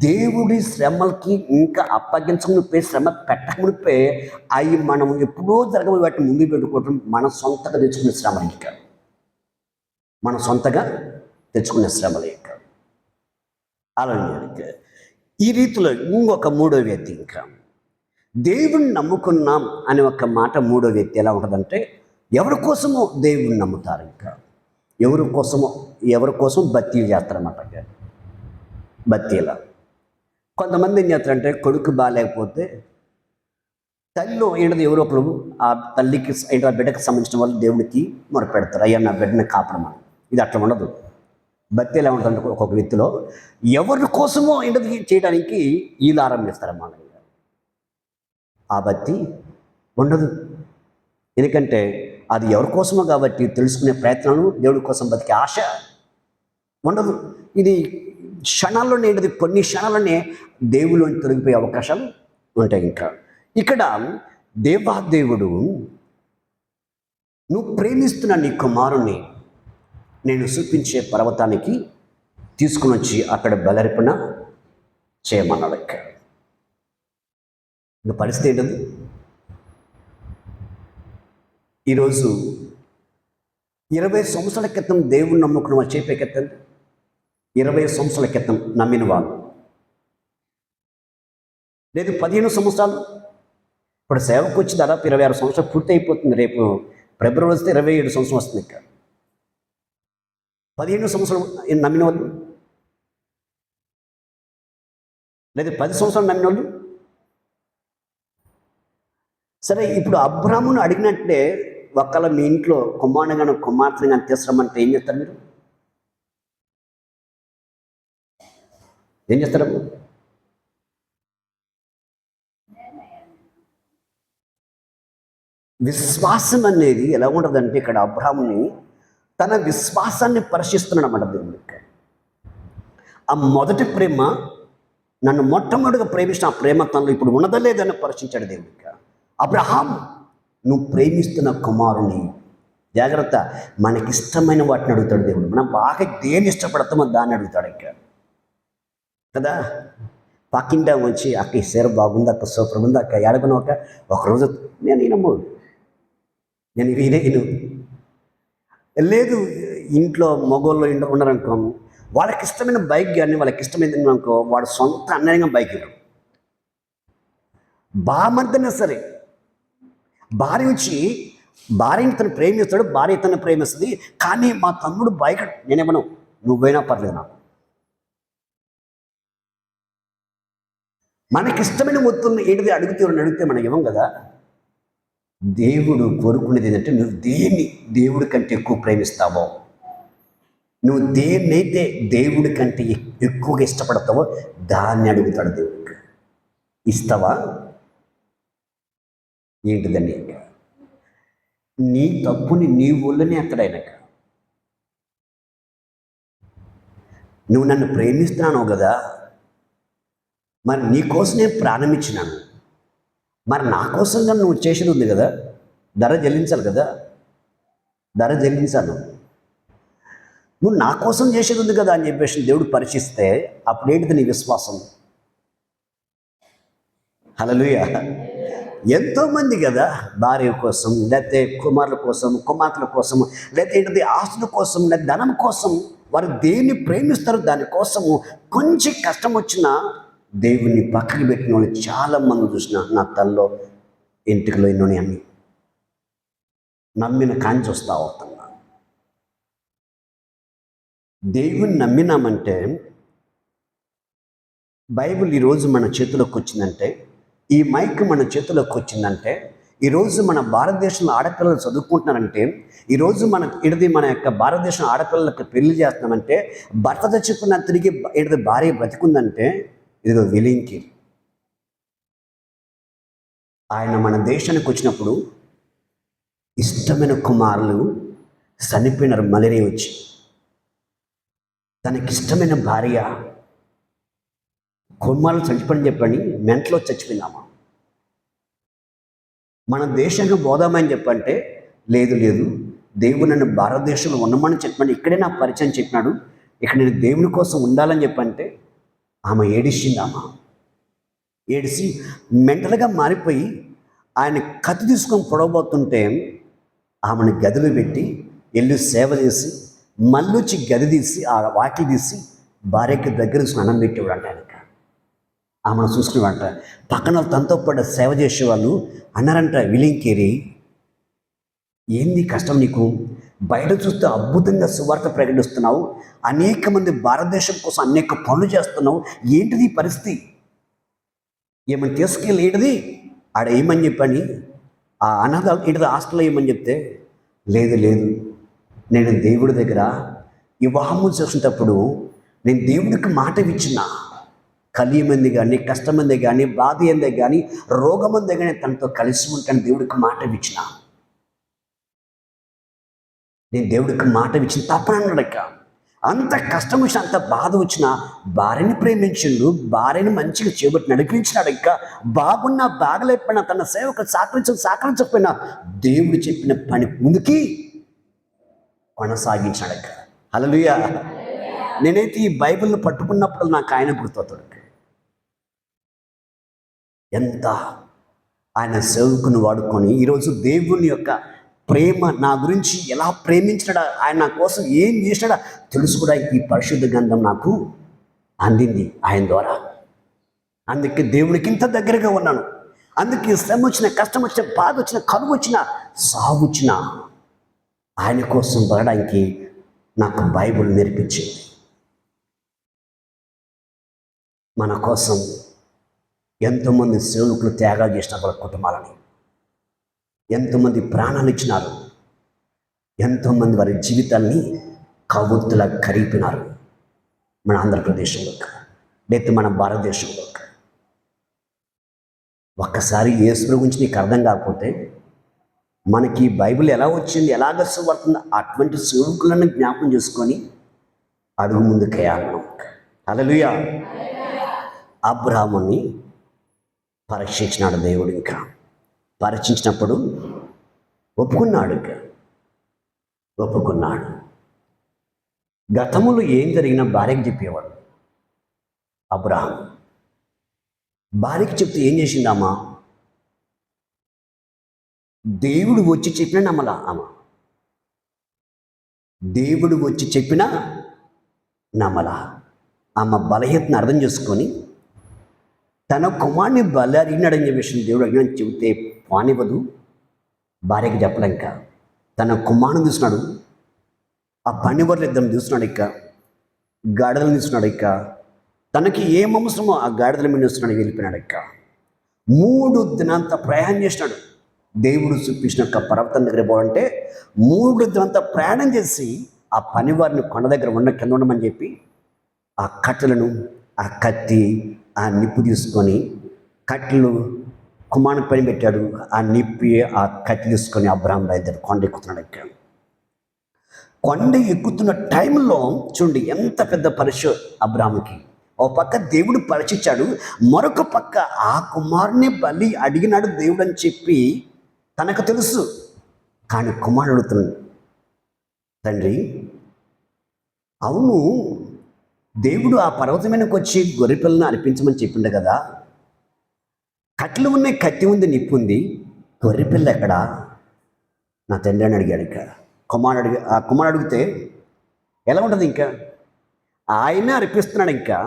దేవుడి శ్రమలకి ఇంకా అప్పగించమునిపై శ్రమ పెట్టకమునిపై అవి మనం ఎప్పుడో జరగబోయే వాటిని ముందు పెట్టుకోవటం మన సొంతగా తెచ్చుకునే శ్రమ. ఇంకా మన సొంతగా తెచ్చుకునే శ్రమలు ఇంకా అలాగే ఈ రీతిలో ఇంకొక మూడో వ్యక్తి ఇంకా దేవుణ్ణి నమ్ముకున్నాం అనే ఒక మాట మూడో వ్యక్తి ఎలా ఉంటుందంటే ఎవరి కోసమో దేవుణ్ణి నమ్ముతారు. ఇంకా ఎవరి కోసం బత్తీలు చేస్తారన్నమాట. బత్తీల కొంతమంది ఏం చేస్తారంటే కొడుకు బాగాలేకపోతే తల్లిలో ఏంటది ఎవరో ఒకరు ఆ తల్లికి ఏంటో ఆ బిడ్డకి సంబంధించిన వాళ్ళు దేవుడికి మొరపెడతారు, అయ్యా నా బిడ్డని కాపాడమని. ఇది అట్లా ఉండదు. భక్తి ఎలా ఉంటుంది? ఒక్కొక్క వ్యక్తిలో ఎవరి కోసమో ఏంటది చేయడానికి వీళ్ళు ఆరంభిస్తారన్నమాట. ఆ భక్తి ఉండదు. ఎందుకంటే అది ఎవరి కోసమో కాబట్టి తెలుసుకునే ప్రయత్నం, దేవుడి కోసం బతికే ఆశ ఉండదు. ఇది క్షణాల్లోనే ఏంటది, కొన్ని క్షణాల్లోనే దేవుళ్ళని తొలగిపోయే అవకాశాలు ఉంటాయి. ఇంకా ఇక్కడ దేవాదేవుడు నువ్వు ప్రేమిస్తున్న నీ కుమారుణ్ణి నేను చూపించే పర్వతానికి తీసుకుని వచ్చి అక్కడ బలర్పణ చేయమన్నాడు. ఇంకా పరిస్థితి ఏంటది? ఈరోజు 20 సంవత్సరాల క్రితం దేవుణ్ణి నమ్ముకున్న వాళ్ళు చేపేకెత్తండి. 20 సంవత్సరాల క్రితం నమ్మిన వాళ్ళు, లేదు 15 సంవత్సరాలు, ఇప్పుడు సేవకు వచ్చి దాదాపు 26 సంవత్సరాలు పూర్తి అయిపోతుంది. రేపు ఫిబ్రవరి వస్తే 27 సంవత్సరం వస్తుంది. ఇక్కడ 15 సంవత్సరాలు నమ్మిన వాళ్ళు, లేదా 10 సంవత్సరాలు నమ్మిన వాళ్ళు. సరే, ఇప్పుడు అబ్రాహామును అడిగినట్టే ఒకవేళ మీ ఇంట్లో కుమారుని కానీ కుమార్తెని కానీ తీసుకురమ్మంటే ఏం చేస్తారు? మీరు ఏం చేస్తారు? విశ్వాసం అనేది ఎలా ఉంటుందంటే ఇక్కడ అబ్రాహాముని తన విశ్వాసాన్ని పరీక్షిస్తున్నాడు అన్నమాట దేవుడికి. ఆ మొదటి ప్రేమ, నన్ను మొట్టమొదటిగా ప్రేమించిన ఆ ప్రేమ తనలో ఇప్పుడు ఉన్నదా లేదని పరీక్షించాడు దేవుడికి. అబ్రహాం, నువ్వు ప్రేమిస్తున్న కుమారుని జాగ్రత్త, మనకిష్టమైన వాటిని అడుగుతాడు దేవుడు. మనం బాగా దేన్ని ఇష్టపడతామో దాన్ని అడుగుతాడు ఇక్కడ కదా. పక్కింట వచ్చి అక్క ఈ సేర బాగుంది, అక్క సూపర్ ఉంది, అక్క ఏడకున్న ఒకరోజు నేను విను లేదు. ఇంట్లో మగోళ్ళు ఉన్నారనుకో, వాళ్ళకి ఇష్టమైన బైక్ కానీ వాళ్ళకి ఇష్టమైంది అనుకో, వాడు సొంత అన్యాయంగా బైక్ ఇవ్వడం. బామర్దనే సరే, భార్య వచ్చి భార్యని తను ప్రేమిస్తాడు, భార్య తను ప్రేమిస్తుంది, కానీ మా తమ్ముడు బైక్ నేనేమను నువ్వైనా పర్లేదు నాకు. మనకిష్టమైన మొత్తం ఏంటిది అడిగితే మనం ఇవ్వం కదా. దేవుడు కోరుకునేది ఏంటంటే నువ్వు దేన్ని దేవుడి కంటే ఎక్కువ ప్రేమిస్తావో, నువ్వు దేన్నైతే దేవుడి కంటే ఎక్కువగా ఇష్టపడతావో దాన్ని అడుగుతాడు దేవుడికి. ఇస్తావా? ఏంటిదని నీ తప్పుని నీ ఊళ్ళోనే ఎత్తడాయనక. నువ్వు నన్ను ప్రేమిస్తున్నావు కదా, మరి నీకోసం నేను ప్రాణం ఇచ్చినాను, మరి నా కోసంగా నువ్వు చేసేది ఉంది కదా, ధర చెల్లించాలి కదా, ధర చెల్లించాను. నువ్వు నా కోసం చేసేది ఉంది కదా అని చెప్పేసి దేవుడు పరీక్షిస్తే అప్పుడేంటిది నీ విశ్వాసం? హల్లెలూయా. ఎంతోమంది కదా భార్య కోసం, లేకపోతే కుమారుల కోసం, కుమార్తెల కోసం, లేకపోతే ఏంటిది ఆస్తుల కోసం, లేదా ధనం కోసం వారు దేన్ని ప్రేమిస్తారు, దానికోసము కొంచెం కష్టం వచ్చినా దేవుణ్ణి పక్కకి పెట్టిన వాళ్ళు చాలామంది చూసిన. నా తల్లో ఇంటికలో ఎన్నోని అన్ని నమ్మిన కాని చూస్తా అవుతున్నా. దేవుని నమ్మినామంటే, బైబిల్ ఈరోజు మన చేతిలోకి వచ్చిందంటే, ఈ మైక్ మన చేతిలోకి వచ్చిందంటే, ఈరోజు మన భారతదేశంలో ఆడపిల్లలు చదువుకుంటున్నారంటే, ఈరోజు మన యొక్క భారతదేశం ఆడపిల్లలకు పెళ్లి చేస్తున్నామంటే, భర్త చచ్చిపోయిన తిరిగి భార్య బ్రతికుందంటే, ఇదిగో విలింకి. ఆయన మన దేశానికి వచ్చినప్పుడు ఇష్టమైన కుమారులు చనిపోయినారు, మలేరియా వచ్చి. తనకిష్టమైన భార్య కుమారులు చచ్చిపోయిన చెప్పండి, మెంటలో చచ్చిపోయిందామా. మన దేశంగా పోదామని చెప్పంటే, లేదు దేవుడు నన్ను భారతదేశంలో ఉండమని చెప్పండి, ఇక్కడే నా పరిచయం చెప్పినాడు, ఇక్కడ నేను దేవుని కోసం ఉండాలని చెప్పంటే ఆమె ఏడిసిందామా. ఏడిసి మెంటల్గా మారిపోయి ఆయన కత్తి తీసుకొని పొడవబోతుంటే ఆమెను గదిలో పెట్టి వెళ్ళి సేవ చేసి మళ్ళీ వచ్చి గది తీసి ఆ వాకిలి తీసి భార్యకి దగ్గర స్నానం పెట్టేవాడు అంట. ఆయనక ఆమెను చూసుకునేవాడంట. పక్కన తనతో పాటు సేవ చేసేవాళ్ళు అన్నారంట, విలింకేరి ఏంది కష్టం నీకు, బయట చూస్తే అద్భుతంగా సువార్త ప్రకటిస్తున్నావు, అనేక మంది భారతదేశం కోసం అనేక పనులు చేస్తున్నావు, ఏంటిది పరిస్థితి, ఏమని తీసుకెళ్ళి ఏంటిది ఆడ ఏమని చెప్పని ఆ అనాథ ఏంటిది హాస్టల్లో ఏమని చెప్తే, లేదు నేను దేవుడి దగ్గర వివాహము చేసేటప్పుడు నేను దేవుడికి మాట ఇచ్చిన, కలియమంది కానీ కష్టమంది కానీ బాధ ఎందే కానీ రోగమందే కానీ తనతో కలిసి ఉంటాను దేవుడికి మాట ఇచ్చిన, నేను దేవుడికి మాట ఇచ్చిన తప్పనన్నాడక్క. అంత కష్టం వచ్చిన అంత బాధ వచ్చినా భార్యని ప్రేమించిండు, భార్యని మంచిగా చేపట్టి నడిపించినాడు. ఇంకా బాగున్నా బాగలేకపోయినా తన సేవకు సహకరించకపోయినా దేవుడు చెప్పిన పని ముందుకి కొనసాగించాడక్క. హల్లెలూయా. నేనైతే ఈ బైబిల్ని పట్టుకున్నప్పుడు నాకు ఆయన గుర్తవుతాడు. ఎంత ఆయన సేవకుని వాడుకొని ఈరోజు దేవుని యొక్క ప్రేమ నా గురించి ఎలా ప్రేమించాడా, ఆయన నా కోసం ఏం చేశాడా తెలుసుకోవడానికి ఈ పరిశుద్ధ గ్రంథం నాకు అందింది ఆయన ద్వారా. అందుకే దేవునికి ఇంత దగ్గరగా ఉన్నాను. అందుకే శ్రమ వచ్చిన, కష్టం వచ్చిన, బాధ వచ్చిన, కరువు వచ్చిన, సాగు వచ్చిన ఆయన కోసం పడడానికి నాకు బైబిల్ నేర్పించింది. మన కోసం ఎంతోమంది సేవకులు త్యాగాలు చేసిన వాళ్ళ కుటుంబాలని, ఎంతోమంది ప్రాణాలు ఇచ్చినారు, ఎంతోమంది వారి జీవితాన్ని కవ్వొత్తులా కరిగిపోయినారు. మన ఆంధ్రప్రదేశ్లోకి లేదా మన భారతదేశంలోకి. ఒక్కసారి యేసు గురించి నీకు అర్థం కాకపోతే మనకి బైబిల్ ఎలా వచ్చింది, ఎలాగ పడుతుందో అటువంటి సేవకులను జ్ఞాపకం చేసుకొని అడుగు ముందుకేయాలి మనం. హల్లెలూయా. అబ్రాహాముని పరీక్షించినాడు దేవుడు. ఇంకా పరీక్షించినప్పుడు ఒప్పుకున్నాడు. గతములో ఏం జరిగినా భార్యకి చెప్పేవాడు అబ్రాహాం. భార్యకి చెప్తే ఏం చేసిందమ్మా, దేవుడు వచ్చి చెప్పినా నమ్మలా. దేవుడు వచ్చి చెప్పినా నమ్మలా. ఆమె బలహీనతను అర్థం చేసుకొని తన కుమారుని బలి అడిగినాడని విషయం దేవుడు అడిగిన చెబితే పానివ్వదు. భార్యకి చెప్పలేక తన కుమారుని చూసినాడు, ఆ పనివర్లు ఇద్దరు చూస్తున్నాడు, గాడిదలు చూస్తున్నాడు, తనకి ఏం అవసరమో ఆ గాడిదల మీద చూస్తున్నాడు, వెళ్ళిపోయినాడు. 3 దినాంత ప్రయాణం చేసినాడు. దేవుడు చూపించిన పర్వతం దగ్గర పోవాలంటే 3 దినాంత ప్రయాణం చేసి ఆ పనివారిని కొండ దగ్గర కింద ఉండమని చెప్పి ఆ కట్టెలను, ఆ కత్తి, ఆ నిప్పు తీసుకొని కట్టెలు కుమారుని పని పెట్టాడు. ఆ నిప్పి, ఆ కత్తి తీసుకొని అబ్రాహాం బయలుదేరి కొండ ఎక్కుతున్నాడు. కొండ ఎక్కుతున్న టైంలో చూడండి ఎంత పెద్ద పరీక్ష అబ్రాహాంకి. ఒక పక్క దేవుడు పరీక్షించాడు, మరొక పక్క ఆ కుమారుని బలి అడిగినాడు దేవుడు అని చెప్పి తనకు తెలుసు. కానీ కుమారుడు అడుగుతున్నాడు, తండ్రి అవును దేవుడు ఆ పర్వతం మీదకి వచ్చి గొర్రెపిల్లను అర్పించమని చెప్పిండు కదా, కట్టెలు ఉన్నాయి, కత్తి ఉంది, నిప్పు ఉంది, గొర్రెపిల్ల ఎక్కడా నా తండ్రి అని అడిగాడు. ఆ కుమారుడు అడిగితే ఎలా ఉంటుంది, ఇంకా ఆయనే అర్పిస్తున్నాడు. ఇంకా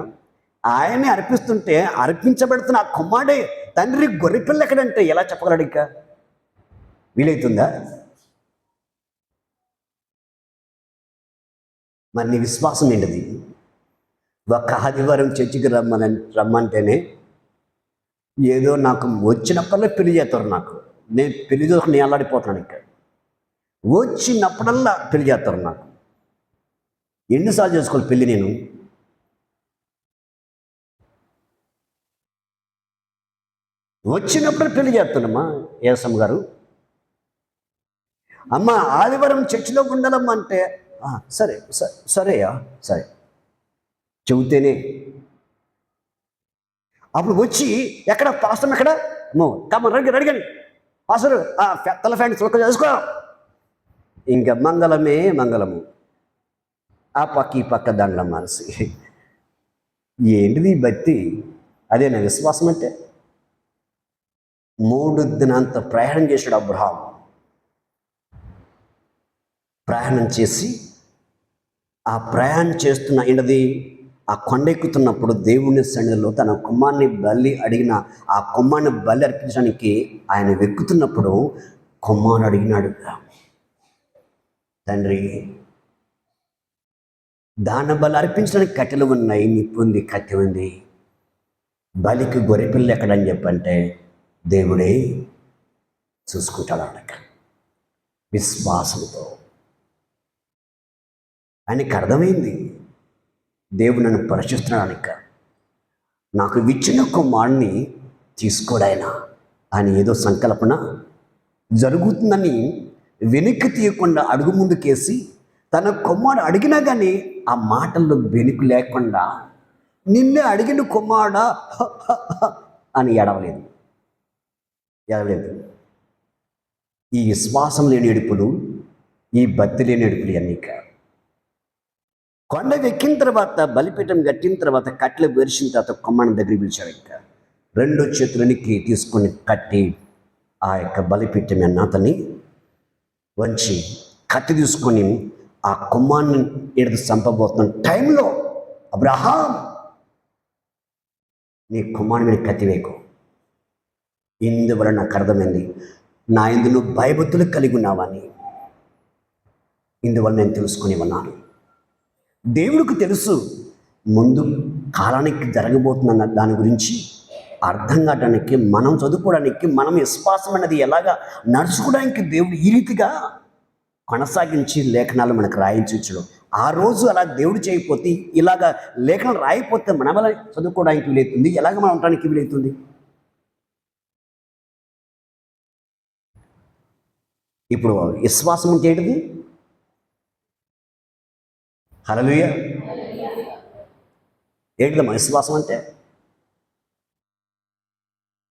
ఆయనే అర్పిస్తుంటే అర్పించబడుతున్న ఆ కుమారుడే తండ్రి గొర్రెపిల్ల ఎక్కడంటే ఎలా చెప్పగలడు? ఇంకా వీలవుతుందా? మరి నీ విశ్వాసం ఏంటిది? ఒక ఆదివారం చర్చికి రమ్మంటేనే ఏదో నాకు వచ్చినప్పుడల్లా పెళ్లి చేస్తారు. నేను పెళ్లి చేసుకుని నేను అల్లాడిపోతున్నాను. ఇంకా వచ్చినప్పుడల్లా పెళ్లి చేస్తారు నాకు. ఎన్నిసార్లు చేసుకోవాలి పెళ్ళి? నేను వచ్చినప్పుడు పెళ్లి చేస్తానమ్మా. ఏసమ్మ గారు, అమ్మ ఆదివారం చర్చిలో ఉండాలమ్మా అంటే సరే సరేయా సరే చెబితేనే. అప్పుడు వచ్చి ఎక్కడ పాస్టర్ ఎక్కడ అడిగాను పాస్టర్ తల ఫ్యాన్ చుక్క చేసుకో. ఇంకా మంగళమే మంగళము. ఆ పక్క ఈ పక్క దండం మనసి. ఏంటిది భక్తి? అదే నా విశ్వాసం అంటే. 3 దినాంత ప్రయాణం చేశాడు అబ్రహాం. ప్రయాణం చేసి ఆ ప్రయాణం చేస్తున్న ఏంటది, ఆ కొండ ఎక్కుతున్నప్పుడు దేవుని సన్నిధిలో తన కుమార్ని బలి అడిగిన ఆ కుమార్ని బలి అర్పించడానికి ఆయన ఎక్కుతున్నప్పుడు కుమారుడు అడిగినాడు, తండ్రి దాన బలి అర్పించడానికి కట్టెలు ఉన్నాయి, నిప్పు ఉంది, కట్టె ఉంది, బలికి గొర్రెపిల్ల ఎక్కడని చెప్పంటే దేవుడే చూసుకుంటాడు అడగ. విశ్వాసంతో ఆయనకి అర్థమైంది, దేవుడు నన్ను పరీక్షిస్తున్నాడు. నాకు ఇచ్చిన కుమారుణ్ణి తీసుకోడాయన అని ఏదో సంకల్పన జరుగుతుందని వెనక్కి తీయకుండా అడుగు ముందుకేసి తన కుమారుడు అడిగినా కానీ ఆ మాటల్లో వెనుక లేకుండా నిన్నే అడిగిన కుమారుడా అని ఎడవలేదు. ఈ విశ్వాసం లేని ఏడుపులు, ఈ భక్తి లేని ఏడుపులు అన్నీ కాదు. కొండ ఎక్కిన తర్వాత బలిపీఠం కట్టిన తర్వాత కట్టెలు వెరిసిన తర్వాత కొమ్మని దగ్గరికి పిలిచాడు. ఇంకా 2 చేతులనికి తీసుకొని కట్టి ఆ యొక్క బలిపీఠం అతన్ని వంచి కత్తి తీసుకొని ఆ కొమ్మాన్ని ఎడుతూ చంపబోతున్న టైంలో అబ్రహాం, నీ కుమారుని మీద కత్తి వేయకు. ఇందువల్ల నాకు అర్థమైంది, నా ఇందు నువ్వు భయభక్తులు కలిగి ఉన్నావని ఇందువల్ల నేను తెలుసుకుని ఉన్నాను. దేవుడికి తెలుసు ముందు కాలానికి జరగబోతున్న దాని గురించి అర్థం కావడానికి, మనం చదువుకోవడానికి, మనం విశ్వాసం అనేది ఎలాగా నడుచుకోవడానికి దేవుడు ఈ రీతిగా కొనసాగించి లేఖనాలు మనకు రాయించడం. ఆ రోజు అలా దేవుడు చేయకపోతే, ఇలాగ లేఖనాలు రాయిపోతే మనం ఎలా చదువుకోవడానికి వీలవుతుంది? ఎలాగ మనం ఉండడానికి వీలవుతుంది? ఇప్పుడు విశ్వాసం అంటే ఏంటిది? హల్లెలూయా. ఏంటిదమ్మా విశ్వాసం అంటే?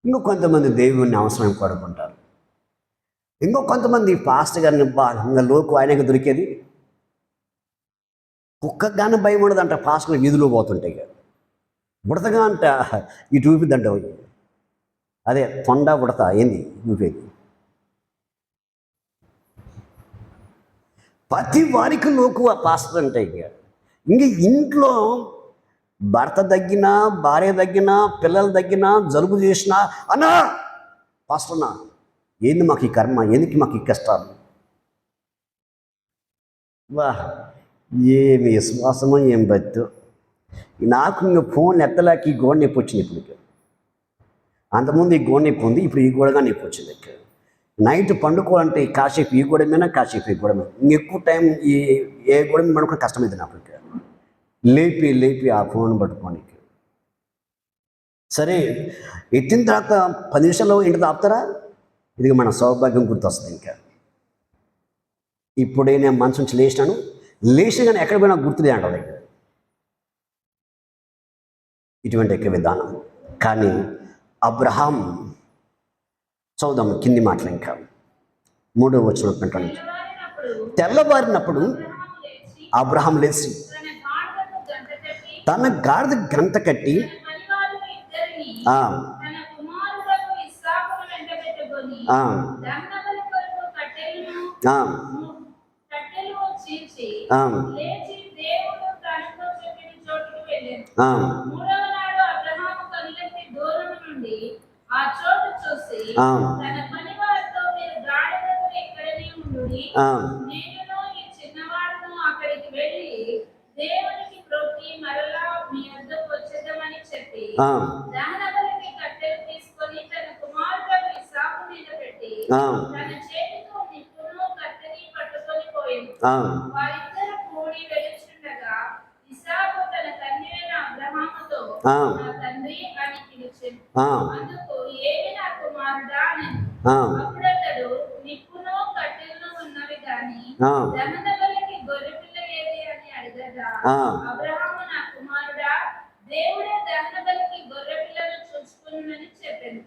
ఇంకో కొంతమంది దేవుణ్ణి అవసరం కోరుకుంటారు. ఇంకో కొంతమంది పాస్టర్ గారిని ఇంకా లోకు ఆయనకు దొరికేది. కుక్కకు కానీ భయం ఉండదంట పాస్టర్ వీధిలో పోతుంటాయి. బుడతగా అంట ఇటు ఊపిద్దంట. అదే తొండ బుడత ఏంది ఊపేది. ప్రతి వారికి లోకు పాస్టర్ అంటే ఇంక ఇంట్లో భర్త తగ్గినా, భార్య తగ్గినా, పిల్లలు తగ్గినా, జలుబు చేసినా అన్నా పాస్టర్ అన్నా ఏంది మాకు ఈ కర్మ, ఎందుకు మాకు ఈ కష్టాలు? వా ఏమి విశ్వాసమో ఏం భక్తో. నాకు ఇంక ఫోన్ ఎత్తలేక ఈ గోడ నొప్పి వచ్చింది. ఇప్పుడు అంతకుముందు ఈ గోడ నొప్పి ఉంది, ఇప్పుడు ఈ గోడగా నొప్పి వచ్చింది. నైట్ పండుకోవాలంటే కాసేపు ఈ గోడ మీద, కాసేపు ఈ గోడ మీద. ఇంకెక్కువ టైం ఏ గోడ మీద పడుకుని కష్టమైంది నాకు. లేపి ఆ ఫోన్ పట్టుకోనికి. సరే ఎత్తిన తర్వాత 10 నిమిషాల్లో ఇంటికి ఆపుతారా? ఇది మన సౌభాగ్యం గుర్తొస్తుంది. ఇంకా ఇప్పుడే నేను మనసు నుంచి లేచిన కానీ ఎక్కడ పోయినా గుర్తులే అంటారు. ఇటువంటి యొక్క విధానం. కానీ అబ్రహాం, చదువుదాం కింది మాటలు. ఇంకా 3వ వచనం పెట్టండి. తెల్లవారినప్పుడు అబ్రహాం లేచి తన గాడిద గంట కట్టి దహన బలికి కట్టెలు తీసుకొని తన కుమారుడు ఇస్సాకు మీద పెట్టి తన చేతితో నిప్పును కత్తెని పట్టుకొని పోయింది. వారిద్దరు కూడి వెలుచుండగా ఇస్సాకు తన తండ్రి అయిన అబ్రహాముతో నా తండ్రి అని పిలిచెను. అందుకు ఏమి నా కుమారుడా అని. అప్పుడు అతడు నిప్పును కట్టెలను ఉన్నవి గాని దహన బలికి గొర్రెపిల్ల ఏది అని అడగగా అబ్రహాము నా కుమారుడా దేవుడే దహన బలికి గొర్రె పిల్లను చూసుకున్నని చెప్పాను.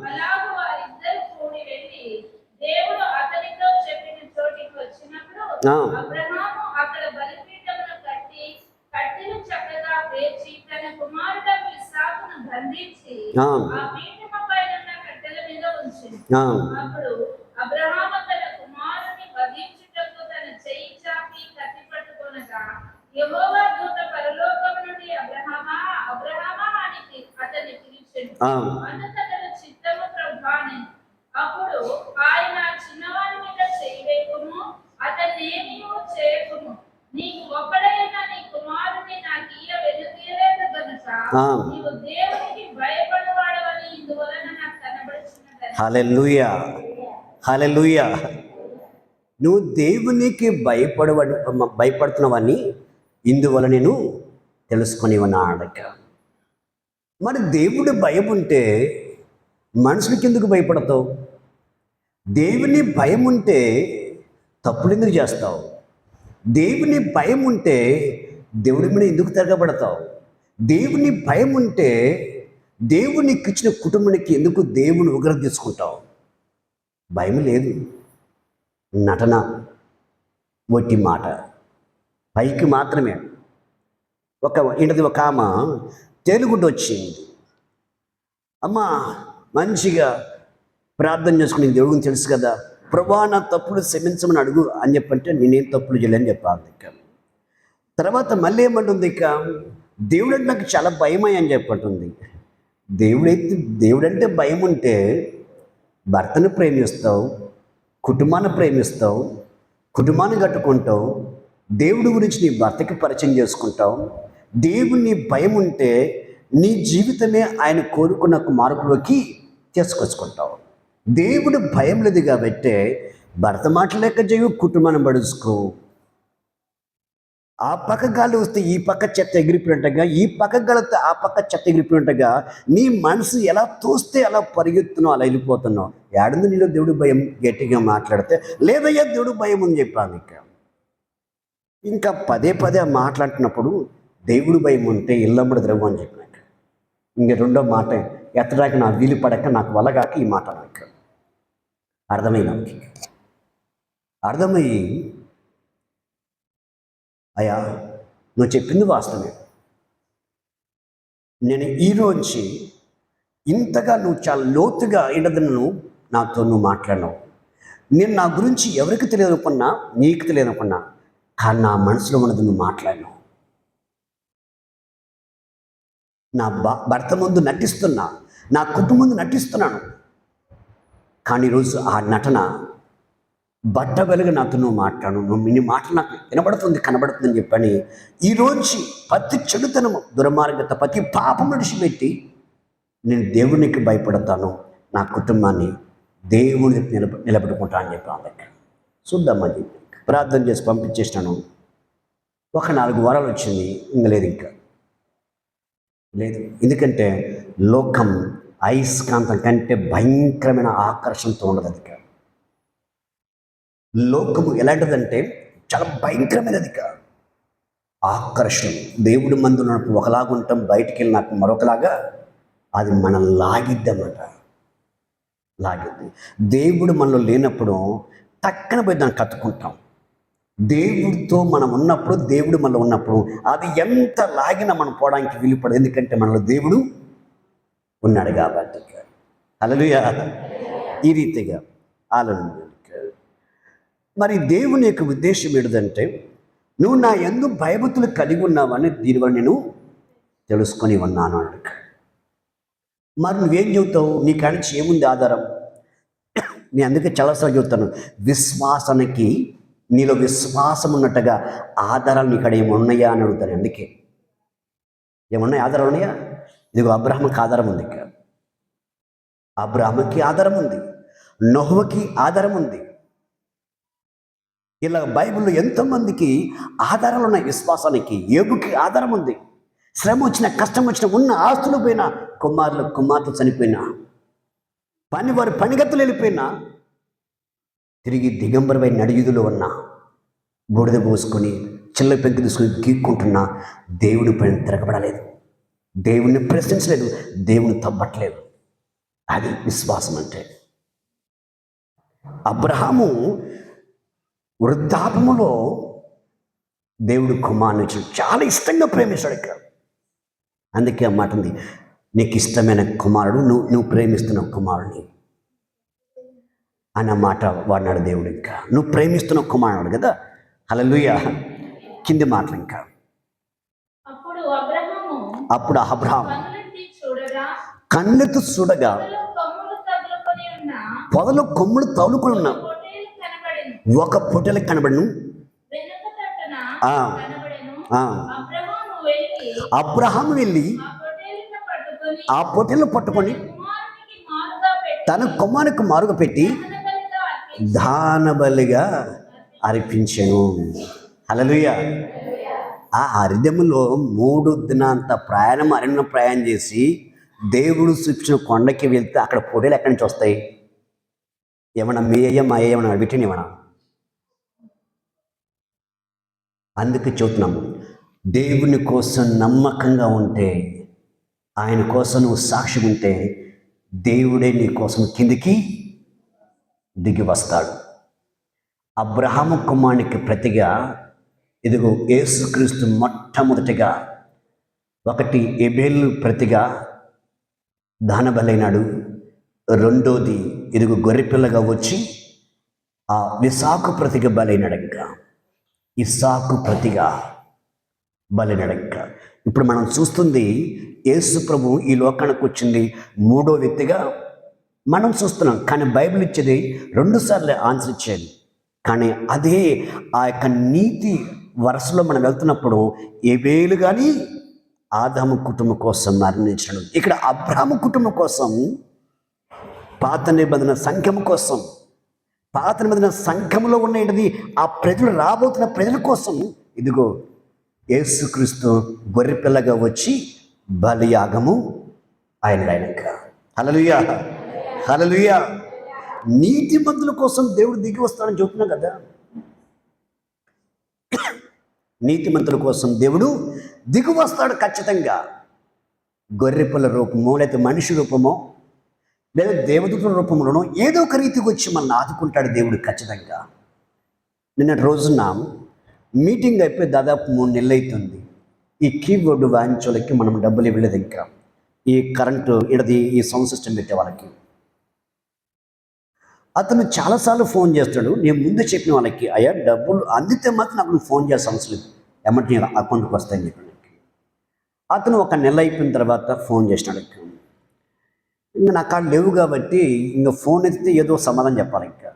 అలాగే వారిద్దరు కూడి వెళ్ళి దేవుడు అతనితో చెప్పిన చోటికి వచ్చినప్పుడు అబ్రహాము అక్కడ బలిపీఠమును కట్టి కట్టెలు చక్కగా పేర్చి తన కుమారుడు ఇస్సాకును బంధించి ఆ పీఠము పైన ఉన్న కట్టెల మీద ఉంచింది. అప్పుడు అబ్రహాము తన కుమారుని వధించుటకు తన చెయ్యి చాపి కత్తి పట్టుకొనగా యెహోవా దూత పరలోకము నుండి అబ్రహామా అబ్రహామా అని అతన్ని పిలిచెను. అందుకు అతడు చిత్తము ప్రభువా అనెను. అప్పుడు ఆయన చిన్నవాని మీద చెయ్యి వేయకుము, అతన్నేమీ చేయకుము, నీకు ఒక్కడైన నీ కుమారుని నాకియ్య వెనుతీయలేదు గనుక నీవు దేవునికి భయపడవాడవని ఇందువలన నాకు కనబడుచున్నదని. హల్లెలూయా, హల్లెలూయా. నువ్వు దేవునికి భయపడుతున్నావని ఇందువల్ల నేను తెలుసుకొని ఉన్నాడక. మరి దేవుడి భయం ఉంటే మనుషులకి ఎందుకు భయపడతావు? దేవుని భయం ఉంటే తప్పులు ఎందుకు చేస్తావు? దేవుని భయం ఉంటే దేవుడి మీద ఎందుకు తిరగబడతావు? దేవుని భయం ఉంటే దేవునికి ఇచ్చిన కుటుంబానికి ఎందుకు దేవుని ఉగ్రత తీసుకుంటావు? భయం లేదు, నటన, ఒట్టి మాట, పైకి మాత్రమే. ఒక ఆమె తేలుగుంటూ వచ్చింది. అమ్మ మంచిగా ప్రార్థన చేసుకుని దేవుడిని తెలుసు కదా, ప్రభువా నా తప్పులు క్షమించమని అడుగు అని చెప్పంటే నేనేం తప్పులు చేయలేని చెప్పాలి. తర్వాత మళ్ళీ ఏమంటుంది, దేవుడంటే నాకు చాలా భయమై అని చెప్పంటుంది. దేవుడంటే భయం ఉంటే భర్తను ప్రేమిస్తావు, కుటుంబాన్ని ప్రేమిస్తావు, కుటుంబాన్ని కట్టుకుంటావు, దేవుడి గురించి నీ భర్తకి పరిచయం చేసుకుంటావు. దేవుని భయం ఉంటే నీ జీవితమే ఆయన కోరుకున్న మార్పులోకి తీసుకొచ్చుకుంటావు. దేవుడు భయం లేదు కాబట్టి భర్త మాట లెక్క చేయు, కుటుంబాన్ని పడుచుకో. ఆ పక్క గాలి వస్తే ఈ పక్క చెత్త ఎగిరిపోయినట్టుగా, ఈ పక్క గాలితో ఆ పక్క చెత్త ఎగిరిపోయినట్టుగా నీ మనసు ఎలా తోస్తే అలా పరిగెత్తున్నావు, అలా వెళ్ళిపోతున్నావు. ఏడుంది నీలో దేవుడు భయం? గట్టిగా మాట్లాడితే లేదయ్యా దేవుడు భయం అని చెప్పాను. ఇంకా పదే పదే మాట్లాడుతున్నప్పుడు దేవుడు భయం ఉంటే ఇల్లమ్మడి ద్రవ్యం అని చెప్పినాక ఇంక రెండో మాట ఎత్తడానికి నా వీలు పడక నాకు వల్లగాక ఈ మాట నాకు అర్థమయ్యి అయ్యా నువ్వు చెప్పింది వాస్తవమే, నేను ఈరోజు ఇంతగా నువ్వు చాలా లోతుగా నువ్వు నాతో నువ్వు మాట్లాడినావు. నేను నా గురించి ఎవరికి తెలియనుకున్నా, నీకు తెలియనుకున్నా, కానీ నా మనసులో ఉన్నది నువ్వు మాట్లాడినావు. నా భర్త ముందు నటిస్తున్నా, నా కుటుంబం ముందు నటిస్తున్నాను, కానీ ఈరోజు ఆ నటన బట్ట వెలుగు నాతో నువ్వు మాట్లాడు, నీ మాటలు నాకు వినబడుతుంది, కనబడుతుందని చెప్పని ఈరోజు ప్రతి చెడుతనము, దుర్మార్గత, ప్రతి పాపం విడిచిపెట్టి నేను దేవునికి భయపడతాను, నా కుటుంబాన్ని దేవుని నిలబెట్టుకుంటా అని చెప్పి అందరికి చూద్దామని ప్రార్థన చేసి పంపించేసినాను. ఒక 4 వారాలు వచ్చింది, ఇంకా లేదు, ఇంకా లేదు. ఎందుకంటే లోకం అయస్కాంతం కంటే భయంకరమైన ఆకర్షణతో ఉండదు. అది లోకము ఎలాంటిదంటే చాలా భయంకరమైనది ఆకర్షణ. దేవుడి మందు ఉన్నప్పుడు ఒకలాగా ఉంటాం, బయటికి వెళ్ళి నాకు మరొకలాగా అది మనం లాగిద్దన్నమాట, లాగిద్ది. దేవుడు మనలో లేనప్పుడు టక్కన పోయి దాన్ని కత్తుకుంటాం. దేవుడితో మనం ఉన్నప్పుడు, దేవుడు మనలో ఉన్నప్పుడు అది ఎంత లాగినా మనం పోవడానికి వీలుపడదు, ఎందుకంటే మనలో దేవుడు ఉన్నాడు కాబట్టి. హల్లెలూయా. ఈ రీతిగా ఆలోచన. మరి దేవుని యొక్క ఉద్దేశం ఏంటంటే నువ్వు నా యందు భయభక్తులు కలిగి ఉన్నావని దీనివల్ల నేను తెలుసుకొని ఉన్నాను అన్నాడు. మరి నువ్వేం చెబుతావు? నీ కానించి ఏముంది ఆధారం? నేను అందుకే చాలాసార్లు చెబుతాను, విశ్వాసానికి నీలో విశ్వాసం ఉన్నట్టుగా ఆధారాలు నీ కాడ ఏమున్నాయా అని అడుగుతాను. అందుకే ఏమున్నాయి ఆధారాలు ఉన్నాయా? ఇదిగో అబ్రహాముకి ఆధారం ఉంది. అబ్రహాముకి ఆధారం ఉంది, నోహుకి ఆధారం ఉంది. ఇలా బైబిల్లో ఎంతోమందికి ఆధారాలు ఉన్నాయి. విశ్వాసానికి యోబుకి ఆధారం ఉంది. శ్రమ వచ్చిన, కష్టం వచ్చిన, ఉన్న ఆస్తులు పోయినా, కుమార్తెలు చనిపోయినా, వారి పనిగత్తులు వెళ్ళిపోయినా, తిరిగి దిగంబరపై నడియుదులో ఉన్న బూడిద పోసుకొని చిల్ల పెంకు తీసుకొని గీక్కుంటున్నా దేవుడి పైన తిరగబడలేదు, దేవుణ్ణి ప్రశ్నించలేదు, దేవుని తప్పట్లేదు. అది విశ్వాసం అంటే. అబ్రహాము వృద్ధాపములో దేవుడు కుమారుని చాలా ఇష్టంగా ప్రేమిస్తాడు. ఇక్కడ అందుకే ఆ మాట ఉంది, నీకు ఇష్టమైన కుమారుడు, నువ్వు ప్రేమిస్తున్న కుమారుని అన్న మాట వాడినాడు దేవుడు. ఇంకా నువ్వు ప్రేమిస్తున్న కుమారుడు కదా. హల్లెలూయా. కింది మాటలు ఇంకా, అప్పుడు అబ్రహాము కన్నెత్తి చూడగా పొదలో కొమ్ములు తగులుకొని ఉన్న ఒక పొట్టెలు కనబడను. అబ్రహాము వెళ్ళి ఆ పొట్టెలను పట్టుకొని తన కుమారునికి మారుగా పెట్టి దానబలిగా అర్పించెను. హల్లెలూయా. ఆ అరిదెములో 3 దినాంత ప్రయాణం చేసి దేవుడు చూపించిన కొండకి వెళ్తే అక్కడ పొట్టెలు ఎక్కడి నుంచి వస్తాయి? ఏమన్నా మీ అయ్య మా అయ్య ఏమన్నా అడిగితేనే ఏమన్నా. అందుకు చెబుతున్నాము, దేవుని కోసం నమ్మకంగా ఉంటే, ఆయన కోసం నువ్వు సాక్షి ఉంటే, దేవుడే నీ కోసం కిందికి దిగి వస్తాడు. అబ్రహాము కుమారునికి ప్రతిగా ఇదిగో యేసుక్రీస్తు మొట్టమొదటిగా ఒకటి హేబెలు ప్రతిగా దానబలైనాడు. రెండోది ఇదిగో గొర్రెపిల్లగా వచ్చి ఆ ఇస్సాకు ప్రతిగా బలైనాడు. ఇంకా ఇస్సాకు ప్రతిగా బలైనాడు. ఇంకా ఇప్పుడు మనం చూస్తుంది యేసు ప్రభు ఈ లోకానికి వచ్చింది 3వ వ్యక్తిగా మనం చూస్తున్నాం. కానీ బైబిల్ ఇచ్చేది 2 సార్లు ఆన్సర్ ఇచ్చేది. కానీ అదే ఆ యొక్క నీతి వరుసలో మనం వెళ్తున్నప్పుడు హేబెలు కానీ ఆదాము కుటుంబం కోసం మరణించడం. ఇక్కడ అబ్రహాము కుటుంబం కోసం, పాత నిబంధన సంఘం కోసం, పాత నిబంధన సంఘంలో ఉండేది ఆ ప్రజలు, రాబోతున్న ప్రజల కోసం ఇదిగో యేసుక్రీస్తు గొర్రెపిల్లగా వచ్చి బలియాగము ఆయనక. హల్లెలూయా, హల్లెలూయా. నీతిమంతుల కోసం దేవుడు దిగి వస్తాడని చెబుతున్నాం కదా. నీతిమంతుల కోసం దేవుడు దిగి వస్తాడు ఖచ్చితంగా. గొర్రెపిల్ల రూపమో, లేదా మనిషి రూపమో, లేదా దేవదూతల రూపంలోనో ఏదో ఒక రీతికి వచ్చి మనల్ని ఆదుకుంటాడు దేవుడు ఖచ్చితంగా. నిన్నటి రోజున మీటింగ్ అయిపోయి దాదాపు 3 నెలలు అవుతుంది. ఈ కీబోర్డు వాయించోళ్ళకి మనం డబ్బులు ఇవ్వలేదు. ఇంకా ఈ కరెంటు ఇడది ఈ సౌండ్ సిస్టమ్ పెట్టే వాళ్ళకి అతను చాలాసార్లు ఫోన్ చేస్తాడు. నేను ముందు చెప్పిన వాళ్ళకి, అయ్యా డబ్బులు అందితే మాత్రం నాకు ఫోన్ చేయాల్సిన అవసరం లేదు, ఎమ్మటి అకౌంట్కి వస్తాయని చెప్పిన. అతను 1 నెల అయిపోయిన తర్వాత ఫోన్ చేసినాడు. ఇంకా నా కాళ్ళు లేవు కాబట్టి ఇంకా ఫోన్ ఎత్తితే ఏదో సమాధానం చెప్పాలి. ఇంకా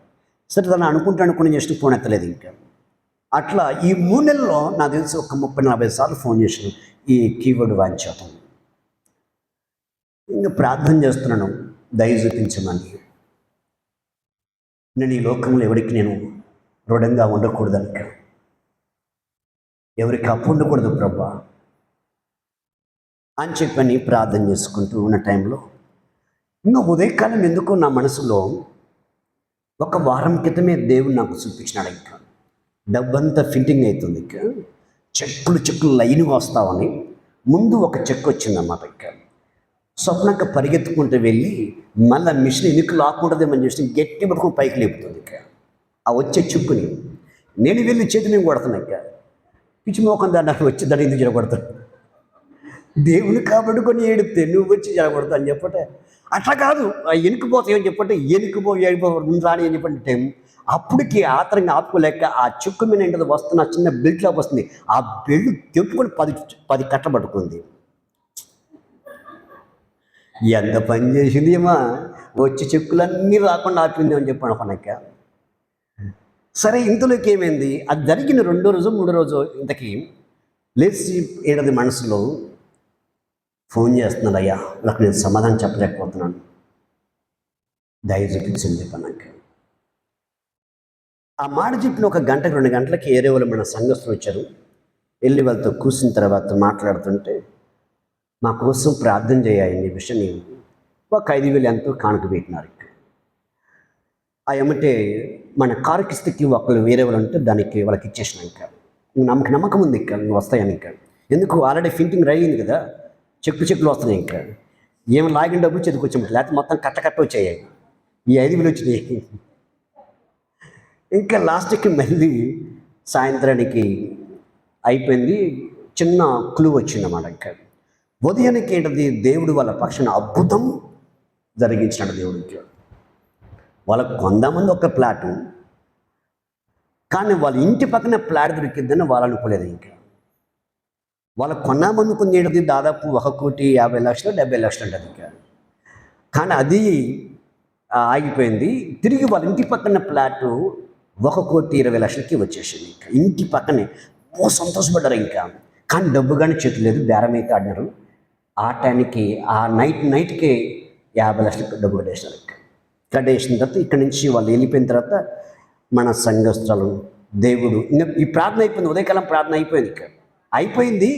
సరే తను అనుకుని చేసిన ఫోన్ ఎత్తలేదు. ఇంకా అట్లా ఈ 3 నెలల్లో నాకు తెలిసి ఒక 30-40 సార్లు ఫోన్ చేశాను ఈ కీబోర్డు వాయించడం. ఇంకా ప్రార్థన చేస్తున్నాను, దయ చూపించమని. నేను ఈ లోకంలో ఎవరికి నేను రుణంగా ఉండకూడదని, ఎవరికి అప్పు ఉండకూడదు ప్రభా అని చెప్పని ప్రార్థన చేసుకుంటూ ఉన్న టైంలో ఇంకా ఉదయకాలం ఎందుకో నా మనసులో 1 వారం క్రితమే దేవుడు నాకు చూపించినాడు. ఇంకా డబ్బంతా ఫిట్టింగ్ అవుతుంది. ఇంకా చెక్కులు లైన్గా వస్తావని ముందు ఒక చెక్ వచ్చిందన్నమాట. ఇంకా స్వప్నంగా పరిగెత్తుకుంటూ వెళ్ళి మళ్ళీ మిషన్ ఎన్నిక లాక్కుంటుందేమని చేసి గట్టి పట్టుకుని పైకి లేపుతుంది. ఇంకా ఆ వచ్చే చెక్కుని నేను వెళ్ళి చేతి నేను కొడుతున్నా. ఇంకా పిచ్చి మోకం దాన్ని వచ్చి దాన్ని ఎందుకు జరగొడతాను, దేవుని కాబట్టుకొని ఏడితే నువ్వు వచ్చి జరగొడతా అని చెప్పటే, అట్లా కాదు ఎనికిపోతాయి అని చెప్పంటే రాని అని చెప్పంటే అప్పటికి ఆతరంగా ఆపుకోలేక ఆ చెక్కు మీద ఏంటో వస్తున్న చిన్న బెల్ట్లా వస్తుంది. ఆ బెల్ట్ తెప్పుకొని 10 కట్టలు పట్టుకుంది. ఎంత పని చేసింది ఏమా, వచ్చి చెక్కులన్నీ రాకుండా ఆపింది అని చెప్పాను అనుకున్నాక. సరే ఇంతలోకి ఏమైంది, అది జరిగిన 2వ రోజు 3వ రోజు ఇంతకీ లేచి ఏడది మనసులో ఫోన్ చేస్తున్నాడు, అయ్యా నాకు నేను సమాధానం చెప్పలేకపోతున్నాను, దయ చూపించండి చెప్పాను. ఆ మాట చెప్పిన 1 గంట 2 గంటలకి ఏరే వాళ్ళు మన సంఘస్థులు వచ్చారు. వెళ్ళి వాళ్ళతో కూర్చున్న తర్వాత మాట్లాడుతుంటే, మా కోసం ప్రార్థన చేయాలి ఈ విషయం నేను ఒక 5,000 ఎంతో కానుక పెట్టినారు. ఆ ఏమంటే మన కారు కిస్తకి ఒకళ్ళు వేరే వాళ్ళు ఉంటే దానికి వాళ్ళకి ఇచ్చేసిన. ఇంకా నమ్మకం ఉంది ఇంకా వస్తాయని. ఇంకా ఎందుకు ఆల్రెడీ ఫింటింగ్ రెడీ అయింది కదా, చెక్కులు వస్తున్నాయి. ఇంకా ఏమి లాగిన డబ్బులు చేతికొచ్చాము, లేకపోతే మొత్తం కట్ట వచ్చాయి. ఈ 5,000 వచ్చినాయి. ఇంకా లాస్ట్కి మళ్ళీ సాయంత్రానికి అయిపోయింది. చిన్న క్లూ వచ్చిందన్నమాట. ఇంకా ఉదయానికి ఏంటది, దేవుడు వాళ్ళ పక్షాన అద్భుతం జరిగించినాడు దేవుడికి. వాళ్ళకు కొందామంది ఒక ప్లాటు, కానీ వాళ్ళ ఇంటి పక్కన ప్లాట్ దొరికిద్దని వాళ్ళు అనుకోలేదు. ఇంకా వాళ్ళకు కొన్నామనుకుంది ఏంటది, దాదాపు 1,50,00,000 70,00,000 ఉంటుంది. ఇంకా కానీ అది ఆగిపోయింది. తిరిగి వాళ్ళ ఇంటి పక్కన ప్లాటు 1,20,00,000కి వచ్చేసింది. ఇంకా ఇంటి పక్కనే సంతోషపడ్డారు. ఇంకా కానీ డబ్బు కానీ చేతులు లేదు, బేరం అయితే ఆడినారు. ఆ టైంకి ఆ నైట్కి 50,00,000 డబ్బు కట్టేసినారు. కట్టేసిన తర్వాత ఇక్కడి నుంచి వాళ్ళు వెళ్ళిపోయిన తర్వాత మన సంఘస్థులు దేవుడు ఇంకా ఈ ప్రార్థన అయిపోయింది, ఉదయకాలం ప్రార్థన అయిపోయింది. ఇక్కడ అయిపోయింది.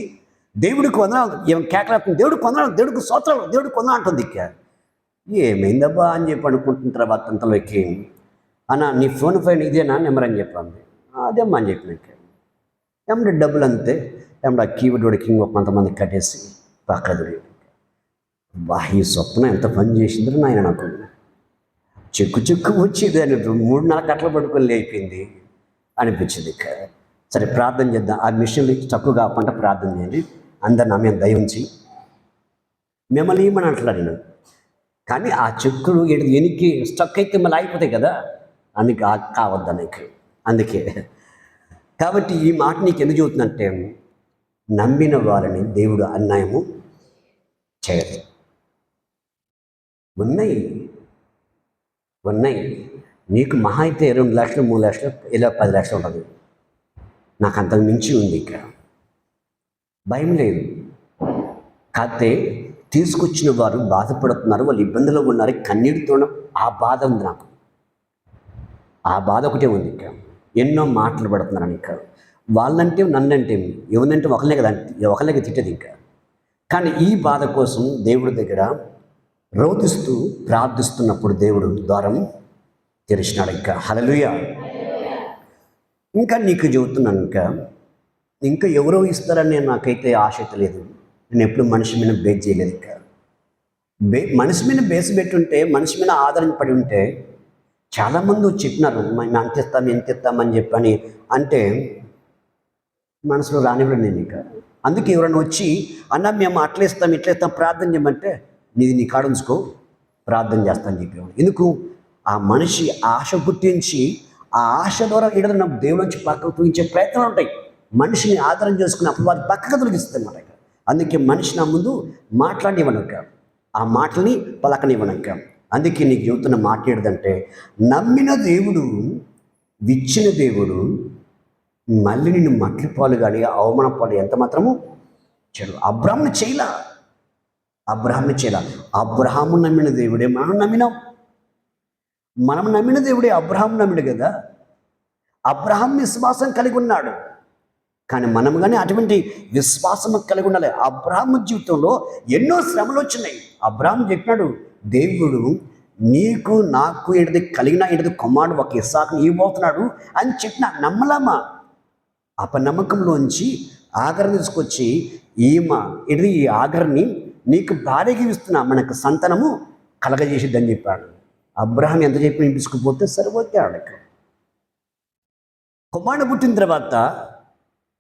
దేవుడికి వందనాలు ఏం కేకలాడుతుంది, దేవుడికి వందనాలు, దేవుడికి స్తోత్రాలు, దేవుడికి వందనాలు అంటుంది. ఇక ఏమైందబ్బా అని చెప్పి అనుకుంటున్న తర్వాత అంతలోకి, అన్న నీ ఫోన్ ఇదేనా నెంబర్ అని చెప్పండి. అదేమ్మా అని చెప్పిన. ఏమంటే డబ్బులు అంతే, ఏమంటే ఆ కీబోర్డ్కి ఇంకొక కొంతమంది కట్టేసి పక్కది. ఈ స్వప్నం ఎంత పని చేసిందో నాయన, నాకు చెక్కు వచ్చేది అని 3-4 కట్టలు పట్టుకొని అయిపోయింది అనిపించింది. సరే ప్రార్థన చేద్దాం, ఆ మిషన్లు తక్కువ కాకుండా ప్రార్థన చేయండి, అందరు నా మీద దయ ఉంచి మిమ్మల్ని ఏమని అంటున్నారు నేను. కానీ ఆ చెక్కులు ఎనికి స్టక్ అయితే మళ్ళీ అయిపోతాయి కదా, అందుకే కావద్దు నీకు. అందుకే కాబట్టి ఈ మాట నీకు ఎందుకు చెబుతుందంటే, నమ్మిన వారిని దేవుడు అన్యాయము చేయదు. ఉన్నాయి నీకు మహా అయితే 2 లక్షలు 3 లక్షలు ఇలా 10 లక్షలు ఉంటుంది. నాకు అంతకు మించి ఉంది. ఇక భయం లేదు. కాకపోతే తీసుకొచ్చిన వారు బాధపడుతున్నారు, వాళ్ళు ఇబ్బందులు ఉన్నారు, కన్నీటితో ఆ బాధ ఉంది నాకు. ఆ బాధ ఒకటే ఉంది. ఇక ఎన్నో మాటలు పడుతున్నారని. ఇక వాళ్ళంటే నన్నంటే ఎవరంటే ఒకళ్ళే కదా, ఒకళ్ళే తిట్టేది. ఇంకా కానీ ఈ బాధ కోసం దేవుడి దగ్గర రోధిస్తూ ప్రార్థిస్తున్నప్పుడు దేవుడు ద్వారం తెరిచినాడు. ఇంకా హల్లెలూయా. ఇంకా నీకు చెబుతున్నాను, ఇంకా ఎవరో ఇస్తారని నాకైతే ఆసక్తి లేదు. నేను ఎప్పుడు మనిషి మీద బేస్ చేయలేదు. ఇంకా మనిషి మీద బేస్ పెట్టుంటే, మనిషి మీద ఆధారపడి ఉంటే చాలామంది చెప్పినారు మేము ఎంత ఇస్తామని చెప్పని, అంటే మనసులో రానివ్వలేదు నేను. ఇంకా అందుకే ఎవరైనా వచ్చి అన్న మేము అట్లా ఇస్తాం ఇట్లా ఇస్తాం ప్రార్థన చేయమంటే, నీది నీ కాడ ఉంచుకో ప్రార్థన చేస్తాను చెప్పేవాడు. ఎందుకు? ఆ మనిషి ఆశ పుట్టించి ఆ ఆశ ద్వారా ఏదైనా దేవుడి నుంచి పక్కకు తొలగించే ప్రయత్నాలు ఉంటాయి. మనిషిని ఆధారం చేసుకున్నప్పుడు వారి పక్కకు తొలగిస్తామన్నమాట. అందుకే మనిషి నా ముందు మాట్లాడివ్వనక, ఆ మాటల్ని పలకనివ్వనక. అందుకే నీకు చెబుతున్న మాట ఏంటంటే, నమ్మిన దేవుడు, విచ్చిన దేవుడు మళ్ళీ నిన్ను మట్టిపాలు కానీ అవమానపాలు ఎంత మాత్రము చెడు. అబ్రాహామును చేయలా. అబ్రహాము నమ్మిన దేవుడే మనం నమ్మినాం. మనం నమ్మిన దేవుడే అబ్రహాము నమ్మిడు కదా. అబ్రహాం విశ్వాసం కలిగి ఉన్నాడు. కానీ మనం కానీ అటువంటి విశ్వాసం కలిగి ఉండాలి. అబ్రహాము జీవితంలో ఎన్నో శ్రమలు వచ్చినాయి. అబ్రహాం చెప్పినాడు, దేవుడు నీకు నాకు కలిగిన కుమారుడు ఒక ఇస్సాకుని ఇవ్వబోతున్నాడు అని చెప్పిన. నమ్మలామా? అపనమ్మకంలోంచి ఆగర్ని తీసుకొచ్చి ఈ ఆగర్ని నీకు భార్యకి ఇస్తున్నా, మనకు సంతానము కలగజేసిద్దని చెప్పాడు. అబ్రహాం ఎంత చెప్పి తీసుకుపోతే సరిపోతాడు. కుమారుడు పుట్టిన తర్వాత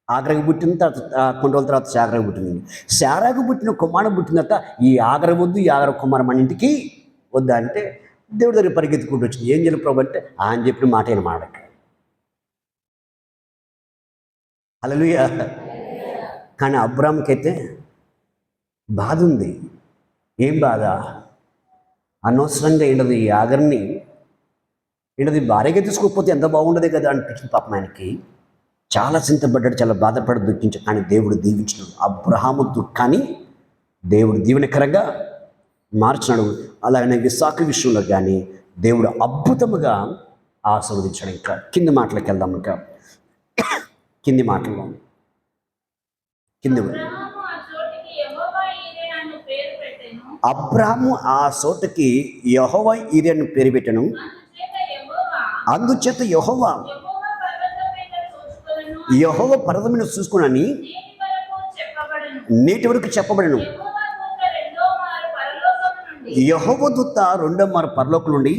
ఆగరకు పుట్టిన తర్వాత కొన్ని రోజుల తర్వాత శారాకు పుట్టింది. శారాకు పుట్టిన కుమారుడు పుట్టిన తర్వాత ఈ ఆగర వద్దు, ఈ ఆగర కుమారు మన ఇంటికి వద్దా అంటే దేవుడి దగ్గర పరిగెత్తుకుంటూ వచ్చింది. ఏం చేయాలి ప్రభు అంటే ఆయన చెప్పిన మాట అయిన మాడక. హల్లెలూయా. కానీ అబ్రాహాంకైతే బాధ ఉంది. ఏం బాధ? అనవసరంగా ఏంటది ఈ ఆగర్ని భార్యగా తీసుకోకపోతే ఎంత బాగుండదు కదా అనిపించింది పాపం ఆయనకి. చాలా చింతపడ్డాడు, చాలా బాధపడి దుఃఖించాడు. కానీ దేవుడు దీవించినాడు. అబ్రహాము దుఃఖాన్ని దేవుడు దీవెనకరంగా మార్చినాడు. అలాగనే విశాఖ విషయంలో కానీ దేవుడు అద్భుతముగా ఆశీర్వదించాడు. ఇంకా కింది మాటలకు వెళ్దాం. ఇంకా కింది మాటల్లో అబ్రాహాము ఆ చోటకి యెహోవా ఈరే అని పేరు పెట్టాను. అందుచేత యెహోవా పర్వతం మీద చూసుకున్నాని నేటి వరకు చెప్పబడను. యెహోవా దూత రెండో మారు పరలోకం నుండి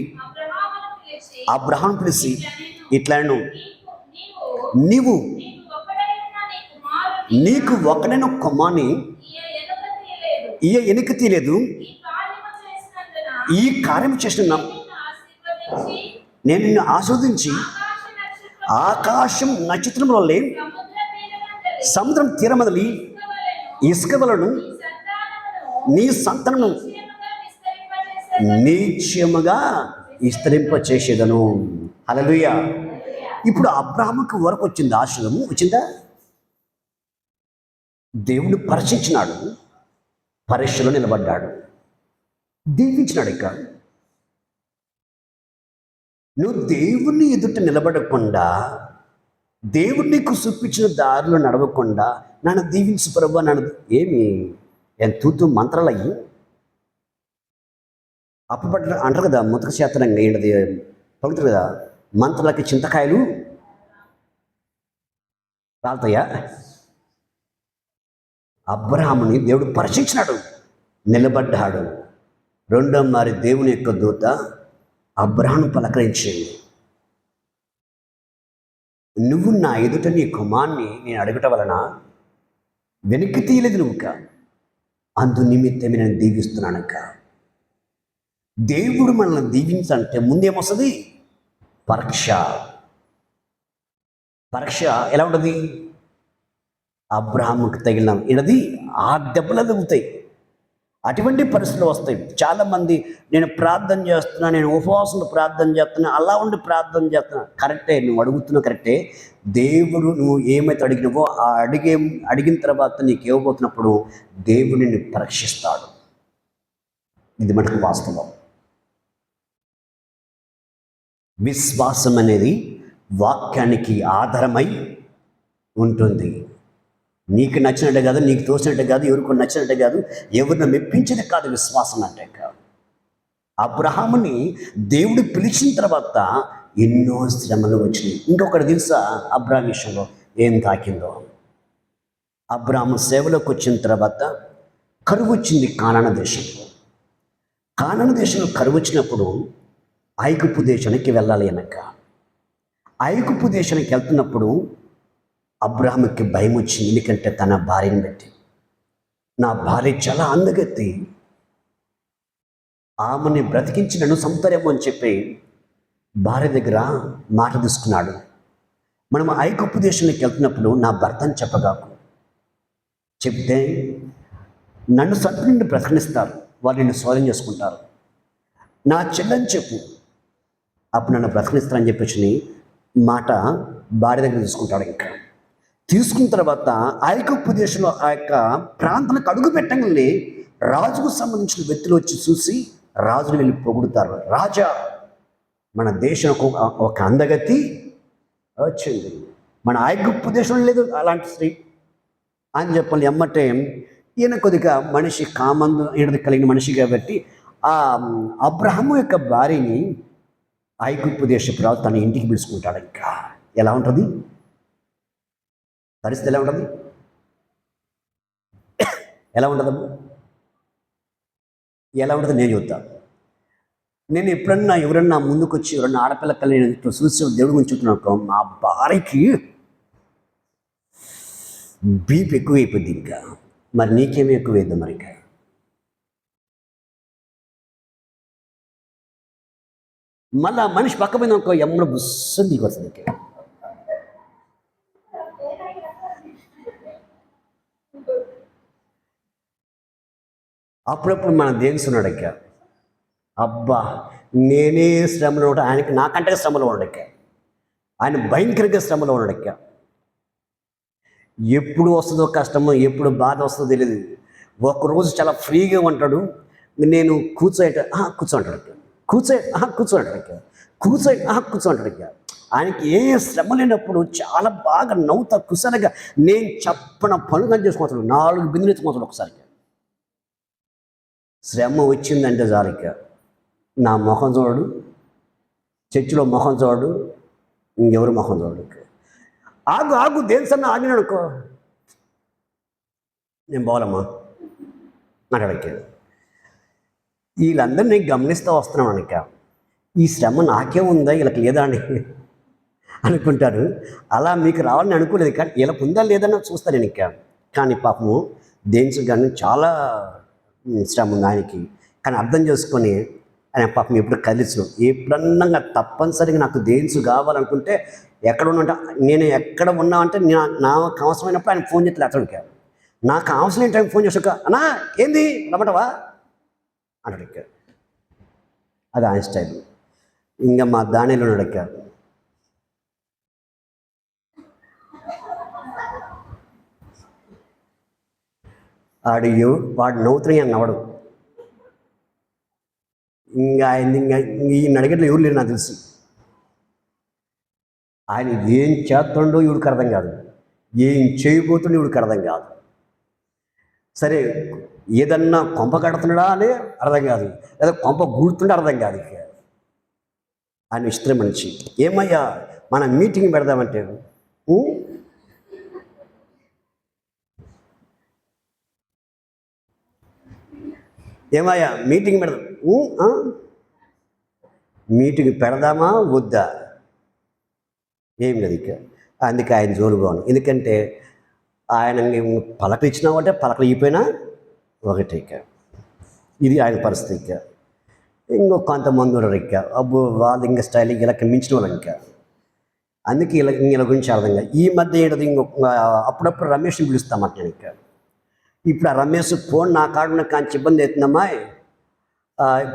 అబ్రహాం పిలిచి ఇట్లాను, నీకు ఒకడైన కుమారుని వెనుక తీయలేదు. ఈ కార్యం చేసిన నేను నిన్ను ఆస్వాదించి ఆకాశం నక్షత్రం వల్లే సముద్రం తీరం మొదలి ఇసుక వలను నీ సంతానము నిశ్చయముగా విస్తరింప చేసేదను. హల్లెలూయా. ఇప్పుడు అబ్రాహాముకు వరకు వచ్చింది, ఆశీర్వాదము వచ్చిందా? దేవుడు పరీక్షించినాడు, పరీక్షలో నిలబడ్డాడు, దీవించినాడు. ఇక నువ్వు దేవుణ్ణి ఎదుట నిలబడకుండా, దేవుడు నీకు చూపించిన దారిలో నడవకుండా నన్ను దీవించు ప్రభు, నన్ను ఏమి తూతూ మంత్రాలయ్యి అప్పటి అంటారు కదా, ముతక శాస్త్రంగా ఏంటది పలుకుతారు కదా, మంత్రాలకి చింతకాయలు రాలుతాయా? అబ్రహాముని దేవుడు పరీక్షించినాడు, నిలబడ్డాడు. రెండో మారి దేవుని యొక్క దూత అబ్రహాము పలకరించింది, నువ్వు నా ఎదుట నీ కుమార్ని నేను అడగట వలన వెనక్కి తీయలేదు నువ్వుక, అందు నిమిత్తమే నేను దీవిస్తున్నానక్క. దేవుడు మనల్ని దీవించాలంటే ముందేమొస్తుంది? పరీక్ష. పరీక్ష ఎలా ఉంటుంది? అబ్రహాముకి తగిలిన ఇడది ఆ దెబ్బలు తగ్గుతాయి. అటువంటి పరిస్థితులు వస్తాయి. చాలామంది నేను ప్రార్థన చేస్తున్నా, నేను ఉపవాసంలో ప్రార్థన చేస్తున్నా, అలా ఉండి ప్రార్థన చేస్తున్నా. కరెక్టే, నువ్వు అడుగుతున్నా కరెక్టే. దేవుడు నువ్వు ఏమైతే అడిగినవో ఆ అడిగిన తర్వాత నీకు ఇవ్వబోతున్నప్పుడు దేవుడు నిన్ను పరీక్షిస్తాడు. ఇది మనకు వాస్తవం. విశ్వాసం అనేది వాక్యానికి ఆధారమై ఉంటుంది. నీకు నచ్చినట్టు కాదు, నీకు తోచినట్టు కాదు, ఎవరికి నచ్చినట్టు కాదు, ఎవరిని మెప్పించేది కాదు విశ్వాసం అంటే. అబ్రహాముని దేవుడు పిలిచిన తర్వాత ఎన్నో శ్రమలు వచ్చినాయి. ఇంకొకటి తెలుసా అబ్రహాం విషయంలో ఏం తాకిందో? అబ్రహాము సేవలోకి వచ్చిన తర్వాత కరువు వచ్చింది కానాను దేశంలో. కానాను దేశంలో కరువు వచ్చినప్పుడు ఐగుప్తు దేశానికి వెళ్ళాలి అనక. ఐగుప్తు దేశానికి వెళ్తున్నప్పుడు అబ్రహాముకి భయం వచ్చింది. ఎందుకంటే తన భార్యను బట్టి, నా భార్య చాలా అందగత్తి, ఆమెని బ్రతికించి నన్ను సంతరేమో అని చెప్పి భార్య దగ్గర మాట తీసుకున్నాడు. మనం ఐగుప్తు దేశానికి వెళ్తున్నప్పుడు నా భర్తను చెప్పగాకు, చెప్తే నన్ను సంత నుండి బ్రతికిస్తారు, వాళ్ళు నిన్ను స్వాధీనం చేసుకుంటారు. నా చెల్లని చెప్పు, అప్పుడు నన్ను బ్రతికిస్తారని చెప్పేసి మాట భార్య దగ్గర తీసుకుంటాడు. ఇంకా తీసుకున్న తర్వాత ఐగుప్తు దేశంలో ఆ యొక్క ప్రాంతానికి అడుగు పెట్టగానే రాజుకు సంబంధించిన వ్యక్తులు వచ్చి చూసి రాజును వెళ్ళి పొగుడుతారు. రాజా, మన దేశంకు ఒక అందగతి వచ్చింది, మన ఐగుప్తు దేశంలో లేదు అలాంటి స్త్రీ అని చెప్పాలి. ఎమ్మటే ఈయన కొద్దిగా మనిషి కామందు ఈయనది కలిగిన మనిషి కాబట్టి ఆ అబ్రహాము యొక్క భార్యని ఐగుప్తు దేశపు రాజు తన ఇంటికి పిలుచుకుంటాడు. ఇంకా ఎలా ఉంటుంది పరిస్థితి? ఎలా ఉంటుంది? ఎలా ఉంటుందమ్మా? ఎలా ఉంటుంది నేను చెప్తాను. నేను ఎప్పుడన్నా ఎవరన్నా ముందుకు వచ్చి ఎవరన్నా ఆడపిల్లకల్ని నేను ఇట్లా చూసి దేవుడు గురించి చెప్తున్నాను, మా భార్యకి బీపీ ఎక్కువైపోద్ది. ఇంకా మరి నీకేమీ ఎక్కువైద్దాం మరి. ఇంకా మళ్ళీ మనిషి పక్క మీద ఒక ఎమ్మడ బుస్సు దిగి వస్తుంది. అప్పుడప్పుడు మన దేవుస్తున్నాడు అక్క, అబ్బా నేనే శ్రమలో ఉంటా, ఆయనకి నాకంటే శ్రమలో ఉండక్క, ఆయన భయంకరంగా శ్రమలో ఉండక్క. ఎప్పుడు వస్తుందో కష్టమో, ఎప్పుడు బాధ వస్తుందో తెలియదు. ఒకరోజు చాలా ఫ్రీగా ఉంటాడు, నేను కూర్చోంటాడు, కూర్చోంటాడు, కూర్చోంటాడు. ఆయనకి ఏ శ్రమ లేనప్పుడు చాలా బాగా నవ్వుతా కుసరగా నేను చెప్పన పనులు చేసుకుంటాడు, 4 బిందులు ఎత్తుకుంటాడు ఒకసారి. శ్రమ వచ్చిందంటే జాలిక నా మొహం చూడడు, చర్చిలో మొహం చూడడు, ఇంకెవరు మొహం చూడడు. ఆగు దేనిసన్నా ఆగినాడుకో, నేను పోవాలమ్మా అక్కడికి. వీళ్ళందరినీ గమనిస్తూ వస్తున్నాను అనక, ఈ శ్రమ నాకే ఉందా వీళ్ళకి లేదా అని అనుకుంటారు. అలా మీకు రావాలని అనుకోలేదు, కానీ వీళ్ళకి ఉందా లేదని చూస్తాను నేను ఇంకా. కానీ పాపము దేనికి కానీ చాలా శ్రమ ఉంది ఆయనకి. కానీ అర్థం చేసుకొని ఆయన పాపం ఎప్పుడు కదిలించు, ఎప్పుడన్నా తప్పనిసరిగా నాకు దేన్స్ కావాలనుకుంటే ఎక్కడ ఉన్నంటే నేను ఎక్కడ ఉన్నా అంటే నాకు అవసరమైనప్పుడు ఆయన ఫోన్ చేస్తే అతడికి, నాకు అవసరం టైం ఫోన్ చేసాక అన్నా ఏంది రమ్మటవా అంటాడు. అది ఆయన స్టైల్. ఇంకా మా దానిలో నడక వాడు నవ్వుతున్నాయి అని నవ్వడు. ఇంకా ఆయన ఈ నడిగట్లో ఎవరు లేరు నాకు తెలిసి. ఆయన ఏం చేస్తుండో ఇవిడికి అర్థం కాదు, ఏం చేయబోతుండో ఇవిడికి అర్థం కాదు. సరే ఏదన్నా కొంప కడుతున్నాడా అని అర్థం కాదు, లేదా కొంప గూడుతుండే అర్థం కాదు. ఇక ఆయన ఇష్టం మనిషి. ఏమయ్యా మన మీటింగ్ పెడదామంటే ఏమయ్యా మీటింగ్ పెడదాం, మీటింగ్ పెడదామా వద్దా ఏం లేదు. ఇక అందుకే ఆయన జోలుగాను. ఎందుకంటే ఆయన పలకలు ఒకటే, పలకలు ఇవ్వపోయినా ఒకటే. ఇక ఇది ఆయన పరిస్థితి. ఇక ఇంకో కొంతమంది ఉన్నారు ఇక, అబ్బో వాళ్ళు ఇంకా స్టైల్ ఇలా మించిన వాళ్ళు ఇంకా. అందుకే ఇలా గురించి అర్థం కాదు. ఈ మధ్య ఏంటది అప్పుడప్పుడు రమేష్ని పిలుస్తామంట నేను. ఇక ఇప్పుడు ఆ రమేష్ ఫోన్ నా కాడున్న కాంచి ఇబ్బంది అవుతుందమ్మా,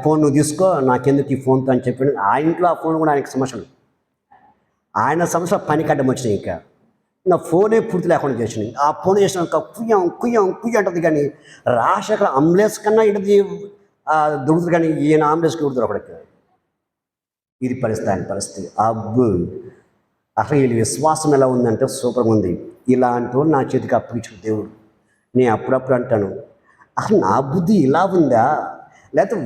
ఫోన్ నువ్వు తీసుకో, నాకెందుకు ఈ ఫోన్తో అని చెప్పి ఆ ఇంట్లో ఆ ఫోన్ కూడా ఆయనకి సమస్యలు, ఆయన సమస్య పనికి అడ్డం వచ్చినాయి. ఇంకా ఫోనే పూర్తి లేకుండా చేసినాయి. ఆ ఫోన్ చేసినాక కుయ్యం అంటుంది, కానీ రాజశేఖర్ అంబులెన్స్ కన్నా ఇంటిది దొరుకుతుంది, కానీ ఈయన అంబులెన్స్కి దొరుకుతారు అక్కడికి. ఇది పరిస్థితి, ఆయన పరిస్థితి. అబ్బు అసలు వీళ్ళ విశ్వాసం ఎలా ఉందంటే సూపర్గా ఉంది. ఇలాంటి నా చేతికి అప్పగించిన దేవుడు. నేను అప్పుడప్పుడు అంటాను, అసలు నా బుద్ధి ఇలా ఉందా, లేకపోతే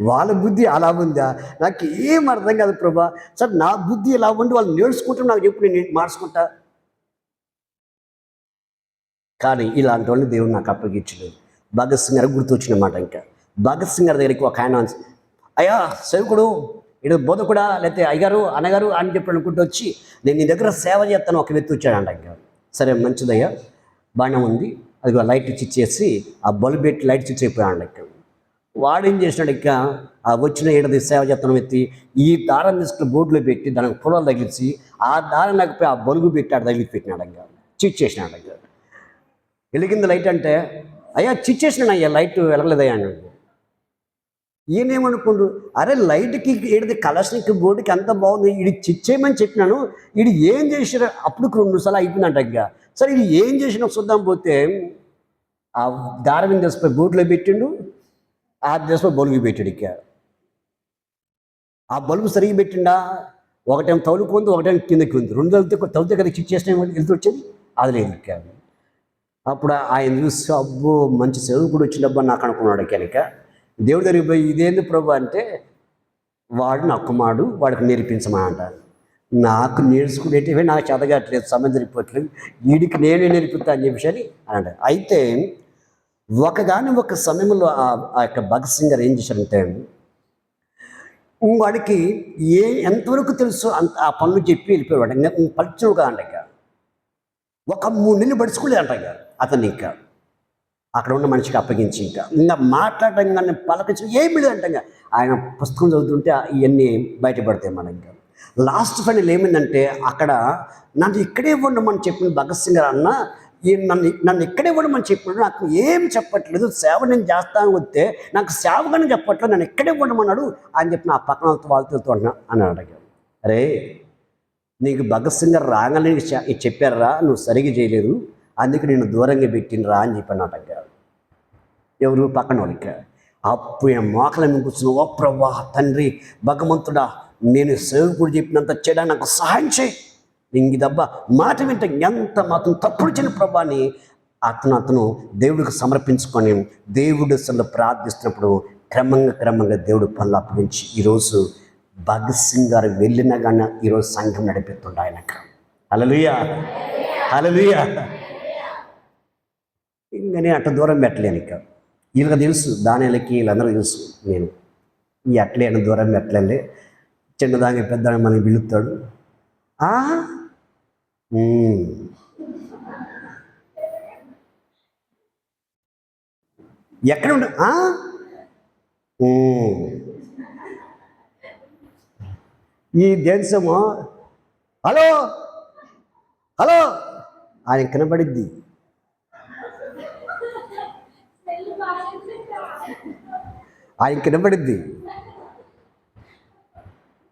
వాళ్ళ బుద్ధి అలా ఉందా, నాకు ఏం అర్థం కాదు ప్రభా. సార్ నా బుద్ధి ఇలా ఉండి వాళ్ళు నేర్చుకుంటే నాకు చెప్పు, నేను మార్చుకుంటా. కానీ ఇలాంటి వాళ్ళని దేవుడు నాకు అప్పగించలేదు. భగత్ సింగ్ గారు గుర్తొచ్చినమాట. ఇంకా భగత్ సింగ్ గారి దగ్గరికి ఒక ఆయన, అయ్యా సేవకుడు, ఇటు బోధకుడా, లేకపోతే అయ్యగారు అన్నగారు అని చెప్పి అనుకుంటూ వచ్చి, నేను నీ దగ్గర సేవ చేస్తాను ఒక వ్యక్తి వచ్చాడంట. ఇంకా సరే మంచిదయ్యా, బాగానే ఉంది, అది లైట్ ఇచ్చేసి ఆ బల్బ్ పెట్టి లైట్ స్విచ్ అయిపోయాడు. ఇక్కడ వాడు ఏం చేసినాడు, ఇంకా ఆ వచ్చిన ఏడాది సేవ చేతనం ఎత్తి ఈ దారం తీసుకుని బోర్డులో పెట్టి దానికి పొలాలు తగిలించి ఆ దారం లేకపోయి ఆ బల్బు పెట్టి ఆడ తగిలి పెట్టినాడు. ఇంకా స్విచ్ చేసినాడు. ఇంకా వెలిగింది లైట్ అంటే, అయ్యా స్విచ్ చేసినాడు, అయ్యా లైట్ వెలగలేదయ్యా అన్నాడు. ఈయనేమనుకోండు, అరే లైట్కి ఏడిది కలర్స్కి బోర్డుకి అంత బాగుంది, ఇది స్విచ్ చేయమని చెప్పినాను, ఇది ఏం చేసినా అప్పుడు 2 సార్లు అయిపోయిందంట. ఇంకా సరే ఇది ఏం చేసినా చూద్దాం పోతే ఆ దారం దశపై బోర్డులో పెట్టిండు, ఆ దశపై బల్బు పెట్టాడు. ఇక ఆ బల్బు సరిగి పెట్టిండా, ఒకటేమో తౌలుకుంది, ఒకటేమో కిందకి ఉంది. 2 తౌలితే కదా స్విచ్ చేసిన వెళ్తూ వచ్చేది, అది లేదు. ఇక అప్పుడు ఆయన చూసి అబ్బో మంచి సేవకుడు వచ్చినబ్బా నాకు అనుకున్నాడు. కనుక దేవుడి దగ్గరికి పోయి ఇదేంది ప్రభు అంటే, వాడు నా కుమారుడు, వాడికి నేర్పించమని అంటారు. నాకు నేర్చుకునేటివే నాకు చదవట్లేదు, సమయం జరిగిపోవట్లేదు, వీడికి నేనే నేర్పిస్తా అని చెప్పేసి అని అంటారు. అయితే ఒక సమయంలో ఆ యొక్క భగత్ సింగ్ గారు ఏం చేశారంటే, వాడికి ఎంతవరకు తెలుసు అంత ఆ పనులు చెప్పి వెళ్ళిపోయాడు. ఇంకా పలుచుగా అంట. ఒక 3 నెలలు పడుచుకోలేదంట అతన్ని. ఇంకా అక్కడ ఉన్న మనిషికి అప్పగించి ఇంకా మాట్లాడటం కానీ పలకరించడం ఏమి లేదంట. ఆయన పుస్తకం చదువుతుంటే ఇవన్నీ బయటపడతాయి మనం. ఇంకా లాస్ట్ ఫైనల్ ఏమైందంటే, అక్కడ నన్ను ఇక్కడే ఉండమని చెప్పిన భగత్ సింగ్ గారు అన్న, నన్ను ఇక్కడే ఉండమని చెప్పినాడు, నాకు ఏం చెప్పట్లేదు, సేవ నేను చేస్తాను వస్తే నాకు సేవగానే చెప్పట్లేదు, నన్ను ఇక్కడే ఉండమన్నాడు అని చెప్పిన ఆ పక్కన వాళ్ళతో అన్నాడు. అరే నీకు భగత్ సింగ్ గారు రాగానే చెప్పారా, నువ్వు సరిగ్గా చేయలేదు, అందుకే నేను దూరంగా పెట్టినరా అని చెప్పాను. ఎవరు పక్కన వాళ్ళకి. అప్పుడు మోకల మీద కూర్చుని, ఓ ప్రభా తండ్రి భగవంతుడా, నేను సేవకుడు చెప్పినంత చేయడానికి నాకు సహాయం చేయి, ఇంక దెబ్బ మాట వింటే ఎంత మాత్రం తప్పుడు చేయని ప్రభా అని అతను దేవుడికి సమర్పించుకొని దేవుడు అసలు ప్రార్థిస్తున్నప్పుడు క్రమంగా దేవుడు పనులు అప్పగించి ఈరోజు భగత్ సింగ్ గారు వెళ్ళినా కానీ ఈరోజు సంఘం నడిపిస్తుండే ఆయనకు. హల్లెలూయా, హల్లెలూయా. ఇంకనే అట్ట దూరం పెట్టలేను. ఇక వీళ్ళకి తెలుసు, దానిలకి వీళ్ళందరూ తెలుసు నేను ఈ అట్లేని దూరం పెట్టలే. చిన్నదానికి పెద్ద మనకి పిలుస్తాడు. ఎక్కడ ఉండ ఈ దేశమో హలో హలో ఆయన కనబడిద్ది. ఆయన కనబడిద్ది.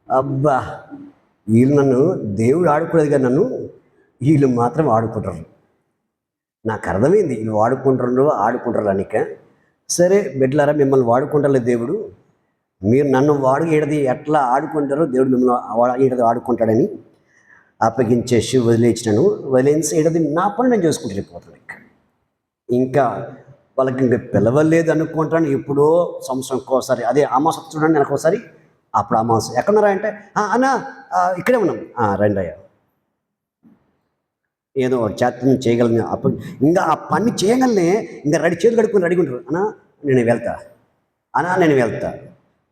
అబ్బా, వీళ్ళు నన్ను దేవుడు ఆడుకోలేదు కానీ నన్ను వీళ్ళు మాత్రం ఆడుకుంటారు. నాకు అర్థమైంది వీళ్ళు ఆడుకుంటారు అనిక. సరే బిడ్డలారా, మిమ్మల్ని వాడుకుంటారు దేవుడు, మీరు నన్ను ఏడది ఎట్లా ఆడుకుంటారో దేవుడు మిమ్మల్ని ఏడది ఆడుకుంటాడని అప్పగించేసి వదిలేసినాను. వదిలేసి ఏడది నా పని నేను చేసుకుంటూ వెళ్ళిపోతాను. ఇంకా వాళ్ళకి ఇంకా పిలవలేదు అనుకుంటాను. ఎప్పుడో సంవత్సరంకి ఒకసారి, అదే అమావాస్య చూడండి నెలకు ఒకసారి, అప్పుడు అమావాస్య ఎక్కడున్నారా అంటే అన్న ఇక్కడే ఉన్నాం, రండి అయ్యా, ఏదో చేతను చేయగలను. అప్పుడు ఇంకా ఆ పని చేయగలనే ఇంకా చేతులు కడుక్కొని రెడీ ఉంటారు. నేను వెళ్తా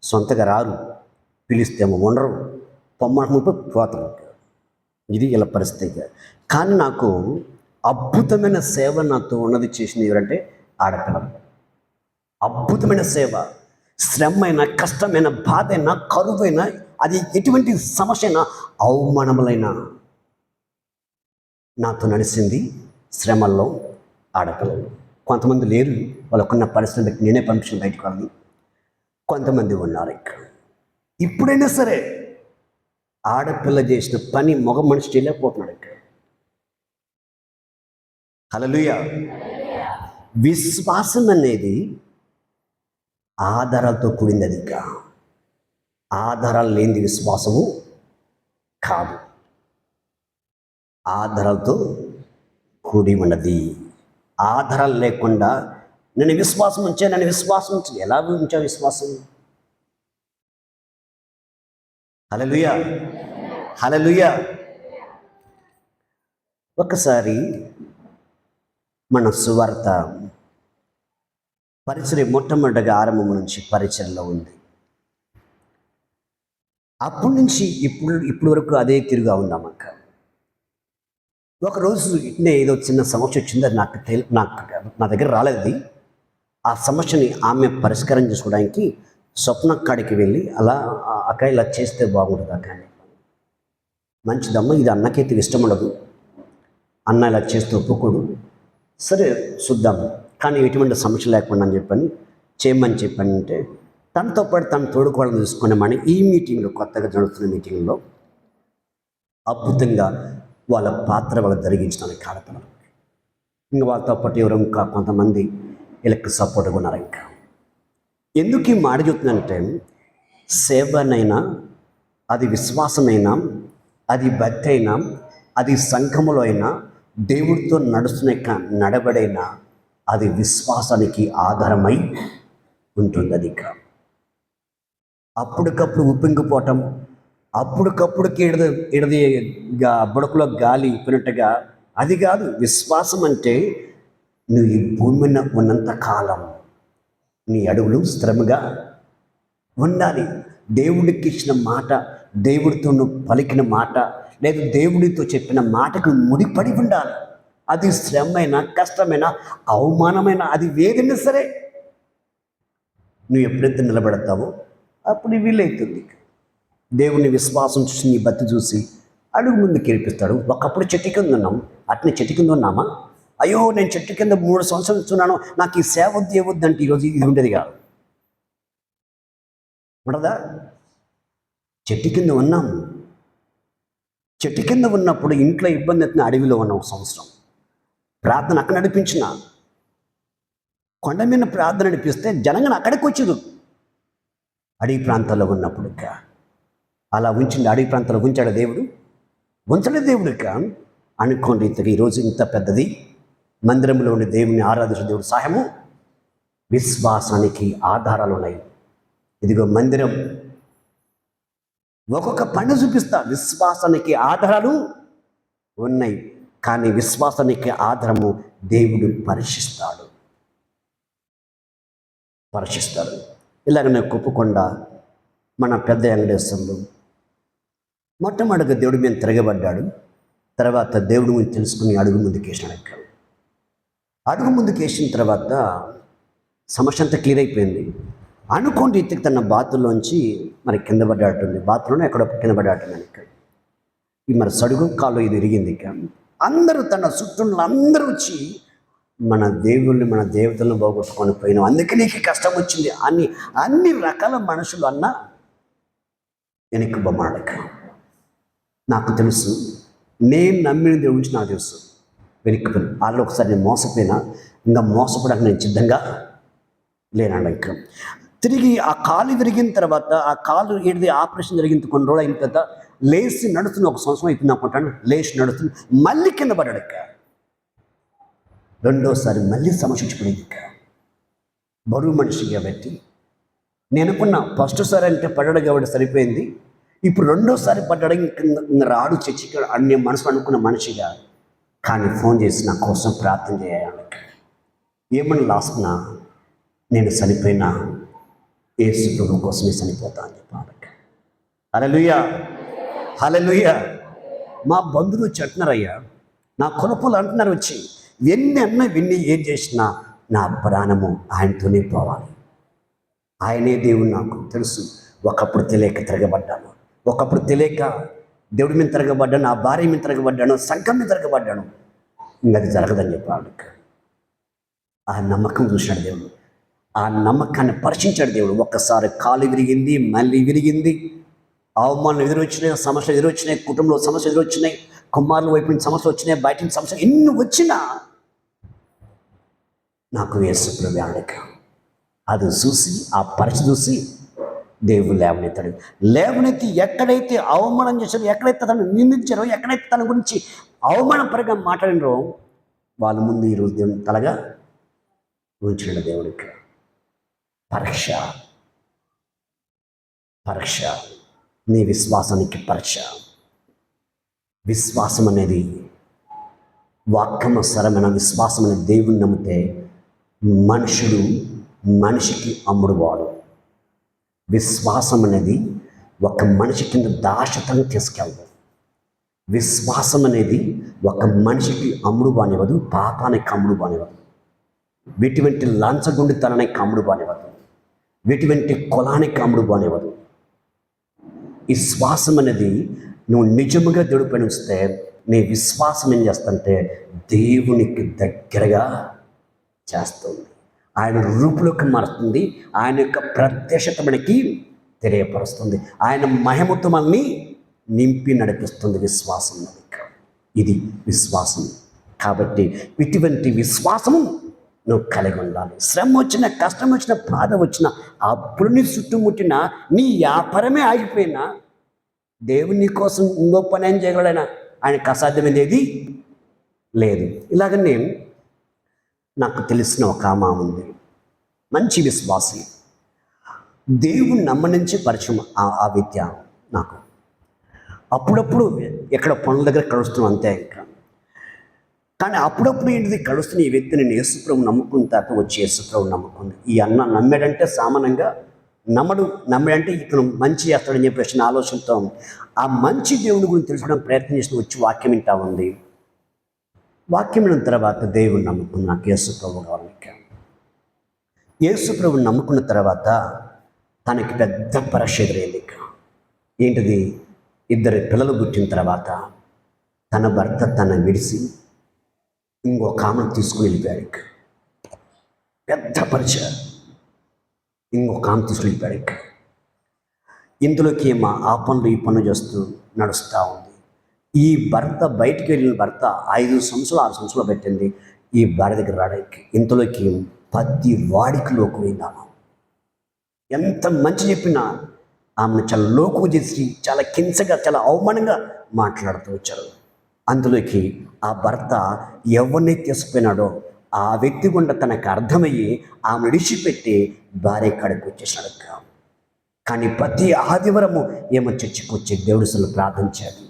సొంతగా రారు, పిలిస్తేమో ఉండరు, పొమ్మను పోతారు. ఇది ఇలా పరిస్థితి. కానీ నాకు అద్భుతమైన సేవ నాతో ఉన్నది చేసింది ఎవరంటే ఆడపిల్లలు. అద్భుతమైన సేవ, శ్రమైన, కష్టమైన, బాధైనా, కరువైనా, అది ఎటువంటి సమస్య అయినా, అవమానములైనా నాతో నడిచింది శ్రమల్లో ఆడపిల్లలు. కొంతమంది లేరు, వాళ్ళకున్న పరిస్థితిని బట్టి నేనే పర్మిషన్ బయటకు వెళ్ళి, కొంతమంది ఉన్నారు. ఇప్పుడైనా సరే ఆడపిల్ల చేసిన పని మగ మనిషి చేయలేకపోతున్నాడు. హల్లెలూయా. విశ్వాసం అనేది ఆధారాలతో కూడింది. అది ఆధారాలు లేనిది విశ్వాసము కాదు, ఆధారాలతో కూడి ఉన్నది. ఆధారాలు లేకుండా నన్ను విశ్వాసం ఉంచే ఎలా ఉంచా విశ్వాసం? హల్లెలూయా, హల్లెలూయా. ఒకసారి మన సువార్త పరిచర్య మొట్టమొదటిగా ఆరంభం నుంచి పరిచర్యలో ఉంది. అప్పటి నుంచి ఇప్పుడు వరకు అదే తిరుగా ఉందామక్క. ఒకరోజు ఇట్నే ఏదో చిన్న సమస్య వచ్చింది, అది నాకు నా దగ్గర రాలేదు. ఆ సమస్యని ఆమె పరిష్కారం చేసుకోవడానికి స్వప్న కాడికి వెళ్ళి, అలా అక్క ఇలా చేస్తే బాగుంటుంది అక్క అని. మంచిదమ్మ, ఇది అన్నకైతే ఇష్టం ఉండదు, అన్న ఇలా చేస్తే ఒప్పుకోడు, సరే చూద్దాం, కానీ ఎటువంటి సమస్య లేకుండా అని చేయమని చెప్పానంటే, తనతో పాటు తన తోడుకోవడం తీసుకున్నామని ఈ మీటింగ్లో, కొత్తగా జరుగుతున్న మీటింగ్లో అద్భుతంగా వాళ్ళ పాత్ర వాళ్ళు జరిగించడానికి ఆడపిల్లలు. ఇంకా వాళ్ళతో పాటు ఎవరు ఇంకా కొంతమంది వీళ్ళకి సపోర్ట్గా ఉన్నారు. ఇంకా ఎందుకు ఈ మాట చెప్తున్నానంటే, సేవనైనా, అది విశ్వాసమైనా, అది భక్తి అయినా, అది సంఘములో అయినా, దేవుడితో నడుస్తున్న నడబడైనా, అది విశ్వాసానికి ఆధారమై ఉంటుంది. అది అప్పటికప్పుడు ఉప్పింగిపోవటం, అప్పటికప్పుడుకి ఇడది బుడకలో గాలి ఇప్పినట్టుగా అది కాదు. విశ్వాసం అంటే నువ్వు ఈ భూమి మీద ఉన్నంత కాలం నీ అడుగులు స్థిరంగా ఉండాలి. దేవుడికి ఇచ్చిన మాట, దేవుడితో నువ్వు పలికిన మాట, లేదా దేవుడితో చెప్పిన మాటకు ముడిపడి ఉండాలి. అది శ్రమైన, కష్టమైన, అవమానమైన, అది ఏదైనా సరే నువ్వు ఎప్పుడైతే నిలబడతావో అప్పుడు వీలవుతుంది. దేవుని విశ్వాసం చూసి, నీ బతి చూసి అడుగు ముందు గెలిపిస్తాడు. ఒకప్పుడు చెట్టు కింద ఉన్నాం, అట్నే చెట్టు కింద ఉన్నామా? అయ్యో నేను చెట్టు కింద 3 సంవత్సరాలు ఇస్తున్నాను, నాకు ఈ సేవ వద్దు అంటే ఈరోజు ఇది ఉండేది కాదు. ఉండదా? చెట్టు కింద ఉన్నాము. చెట్టు కింద ఉన్నప్పుడు ఇంట్లో ఇబ్బంది అవుతున్న, అడవిలో ఉన్నాం 1 సంవత్సరం. ప్రార్థన అక్కడ నడిపించిన, కొండ మీద ప్రార్థన నడిపిస్తే జనంగా అక్కడికి వచ్చేది. అడవి ప్రాంతాల్లో ఉన్నప్పుడు అలా ఉంచింది. అడవి ప్రాంతాల్లో ఉంచాడు దేవుడు, ఉంచడే దేవుడు అనుకోండి. ఇంతగా ఈరోజు ఇంత పెద్దది మందిరంలో ఉండే దేవుని ఆరాధించిన దేవుడు సహాయము. విశ్వాసానికి ఆధారాలు ఉన్నాయి. ఇదిగో మందిరం ఒక్కొక్క పని చూపిస్తా. విశ్వాసానికి ఆధారాలు ఉన్నాయి, కానీ విశ్వాసానికి ఆధారము దేవుడు పరీక్షిస్తాడు. ఇలాగనే కుప్పకొండ మన పెద్ద వెంకటేశ్వరులు మొట్టమొదటిగా దేవుడి మీద తిరగబడ్డాడు. తర్వాత దేవుడి మీద తెలుసుకుని అడుగు ముందుకు వేసినాడు. అడుగు ముందుకు వేసిన తర్వాత సమస్య అంతా క్లియర్ అయిపోయింది. అనుకోండి ఇతనికి తన బాతుల్లోంచి మరి కింద పడ్డాడుతుంది. బాతులోనే ఎక్కడో కింద పడ్డాడుతుంది. ఈ మరి సడుగు కాళ్ళు ఇది ఇరిగింది. అందరూ తన చుట్టూ అందరూ వచ్చి మన దేవుళ్ళని మన దేవతలను పోగొట్టుకొని పోయినాం, అందుకే నీకు కష్టం వచ్చింది అన్ని రకాల మనుషులు అన్న వెనక్కి బొమ్మడక. నాకు తెలుసు, నేను నమ్మిన దేవుడి గురించి నాకు తెలుసు. వెనక్కిపోయిన వాళ్ళు ఒకసారి నేను మోసపోయినా, ఇంకా మోసపోవడానికి నేను సిద్ధంగా లేనండి. ఇంకా తిరిగి ఆ కాలు విరిగిన తర్వాత, ఆ కాలు ఏది ఆపరేషన్ జరిగింది కొన్ని రోజులు అయిన తర్వాత లేచి నడుస్తున్న 1 సంవత్సరం అవుతుంది అనుకుంటాను. లేచి నడుస్తుంది, మళ్ళీ కింద పడ్డాడు. రెండోసారి మళ్ళీ సమస్య వచ్చిపోయింది. బరువు మనిషి కాబట్టి నేను అనుకున్నా ఫస్ట్ సారి అంటే పడ్డాడు కాబట్టి సరిపోయింది. ఇప్పుడు రెండోసారి పడ్డాడు, ఇంకా రాడు చర్చికి అన్ని మనసులో అనుకున్న మనిషిగా. కానీ ఫోన్ చేసి నా కోసం ప్రార్థన చేయాలి. ఏమని లాస్ట్నా నేను చనిపోయినా యేసు ప్రభు కోసమే చనిపోతా అని చెప్పాలి. హల్లెలూయా, హల్లెలూయా. మా బంధువులు వచ్చి అంటున్నారయ్యా, నా కొనుపలు అంటున్నారు వచ్చి, విన్ని ఏం చేసినా నా ప్రాణము ఆయనతోనే పోవాలి. ఆయనే దేవుడు. నాకు తెలుసు, ఒకప్పుడు తెలియక తిరగబడ్డాను, ఒకప్పుడు తెలియక దేవుడి మీద తిరగబడ్డాను, నా భార్య మీద తిరగబడ్డాను, సంఘం మీద తిరగబడ్డాను. ఇంకా అది జరగదని చెప్పాడు. ఆ నమ్మకం చూశాడు దేవుడు, ఆ నమ్మకాన్ని పరీక్షించాడు దేవుడు. ఒక్కసారి కాలు విరిగింది, మళ్ళీ విరిగింది. అవమానాలు ఎదురొచ్చినాయి, సమస్యలు ఎదురొచ్చినాయి, కుటుంబంలో సమస్యలు ఎదురొచ్చినాయి, కుమారుల వైపు నుంచి సమస్యలు వచ్చినాయి, బయట నుంచి సమస్యలు ఎన్ని వచ్చినా నాకు యేసు ప్రభు ఆడక అది చూసి, ఆ పరీక్ష చూసి దేవుడు లేవనెత్తాడు. లేవనెత్తి ఎక్కడైతే అవమానం చేశారో, ఎక్కడైతే తను నిందించారో, ఎక్కడైతే తన గురించి అవమానపరంగా మాట్లాడినరో వాళ్ళ ముందు ఈరోజు దేవుని తలగా ఉంచాడు దేవుడికి. పరీక్ష నీ విశ్వాసానికి పరీక్ష. విశ్వాసం అనేది వాక్యమసరమైన విశ్వాసం అనే దేవుని నమ్మితే మనుషుడు మనిషికి అమ్ముడువాడు. విశ్వాసం అనేది ఒక మనిషి కింద దాశతను తీసుకెళ్ళదు. విశ్వాసం అనేది ఒక మనిషికి అమ్ముడు బానివ్వదు, పాపానికి అమ్ముడు బానివ్వదు, వీటివంటి లంచగొండితనానికి అమ్ముడు బానివ్వదు, వీటివంటి కులానికి అమ్ముడు బానివ్వదు. విశ్వాసం అనేది నువ్వు నిజముగా దేవుడి పైన ఉంచితే నీ విశ్వాసం ఏం చేస్తుంటే దేవునికి దగ్గరగా చేస్తుంది, ఆయన రూపులోకి మారుతుంది, ఆయన యొక్క ప్రత్యక్షత మనకి తెలియపరుస్తుంది, ఆయన మహిమతో మనల్ని నింపి నడిపిస్తుంది. విశ్వాసం ఇది విశ్వాసం. కాబట్టి ఇటువంటి విశ్వాసము నువ్వు కలిగి ఉండాలి. శ్రమ వచ్చినా, కష్టం వచ్చినా, బాధ వచ్చినా, అప్పుడు నీ చుట్టుముట్టిన నీ వ్యాపారమే ఆగిపోయినా దేవుని కోసం ఇంకో పని ఏం చేయగలడైనా, ఆయనకు అసాధ్యమైనది ఏది లేదు. ఇలాగనే నాకు తెలిసిన ఒక ఆమె ఉంది, మంచి విశ్వాసి, దేవుని నమ్మనించి పరిచయం. ఆ విద్య నాకు అప్పుడప్పుడు ఎక్కడ పనుల దగ్గర కలుస్తున్నాం అంతే. ఇంకా కానీ అప్పుడప్పుడు ఏంటిది కలుస్తున్న ఈ వ్యక్తి నేను యేసుప్రభు నమ్ముకున్న తర్వాత వచ్చి యేసుప్రభు నమ్ముకుంది. ఈ అన్న నమ్మాడంటే సామాన్యంగా నమ్మడంటే ఇతను మంచి చేస్తాడని చెప్పేసి నా ఆలోచనతో ఆ మంచి దేవుని గురించి తెలుసుకోవడం ప్రయత్నం చేసిన వచ్చి వాక్యం వింటా ఉంది. వాక్యం విన్న తర్వాత దేవుని నమ్ముకున్న నాకు యేసుప్రభు కావాలి. యేసుప్రభుని నమ్ముకున్న తర్వాత తనకి పెద్ద పరీక్ష ఎదురైంది. ఏంటిది? 2 పిల్లలు పుట్టిన తర్వాత తన భర్త తన విడిసి ఇంకొక ఆమెను తీసుకుని వెళ్ళిపోయాడు. పెద్ద పరీక్ష. ఇంకొక ఆమె తీసుకుని వెళ్ళిపోయాడు. ఇందులోకి ఆ పనులు ఈ పనులు చేస్తూ నడుస్తూ ఉంది. ఈ భర్త బయటికి వెళ్ళిన భర్త 5 సంవత్సరాలు 6 సంవత్సరాలు పెట్టింది ఈ భార్య దగ్గర రావడానికి. ఇంతలోకి ప్రతి వాడికి లోకుపోయిందాము. ఎంత మంచి చెప్పినా ఆమెను చాలా లోకు చేసి చాలా కించగా చాలా అవమానంగా మాట్లాడుతూ వచ్చారు. అందులోకి ఆ భర్త ఎవరిని తీసుకుపోయినాడో ఆ వ్యక్తి గుండా తనకు అర్థమయ్యి ఆమె విడిచిపెట్టి భార్య కాడికి వచ్చేసాడు. కానీ ప్రతి ఆదివారము ఏమో చర్చికి వచ్చి దేవుడి సలు ప్రార్థించాడు,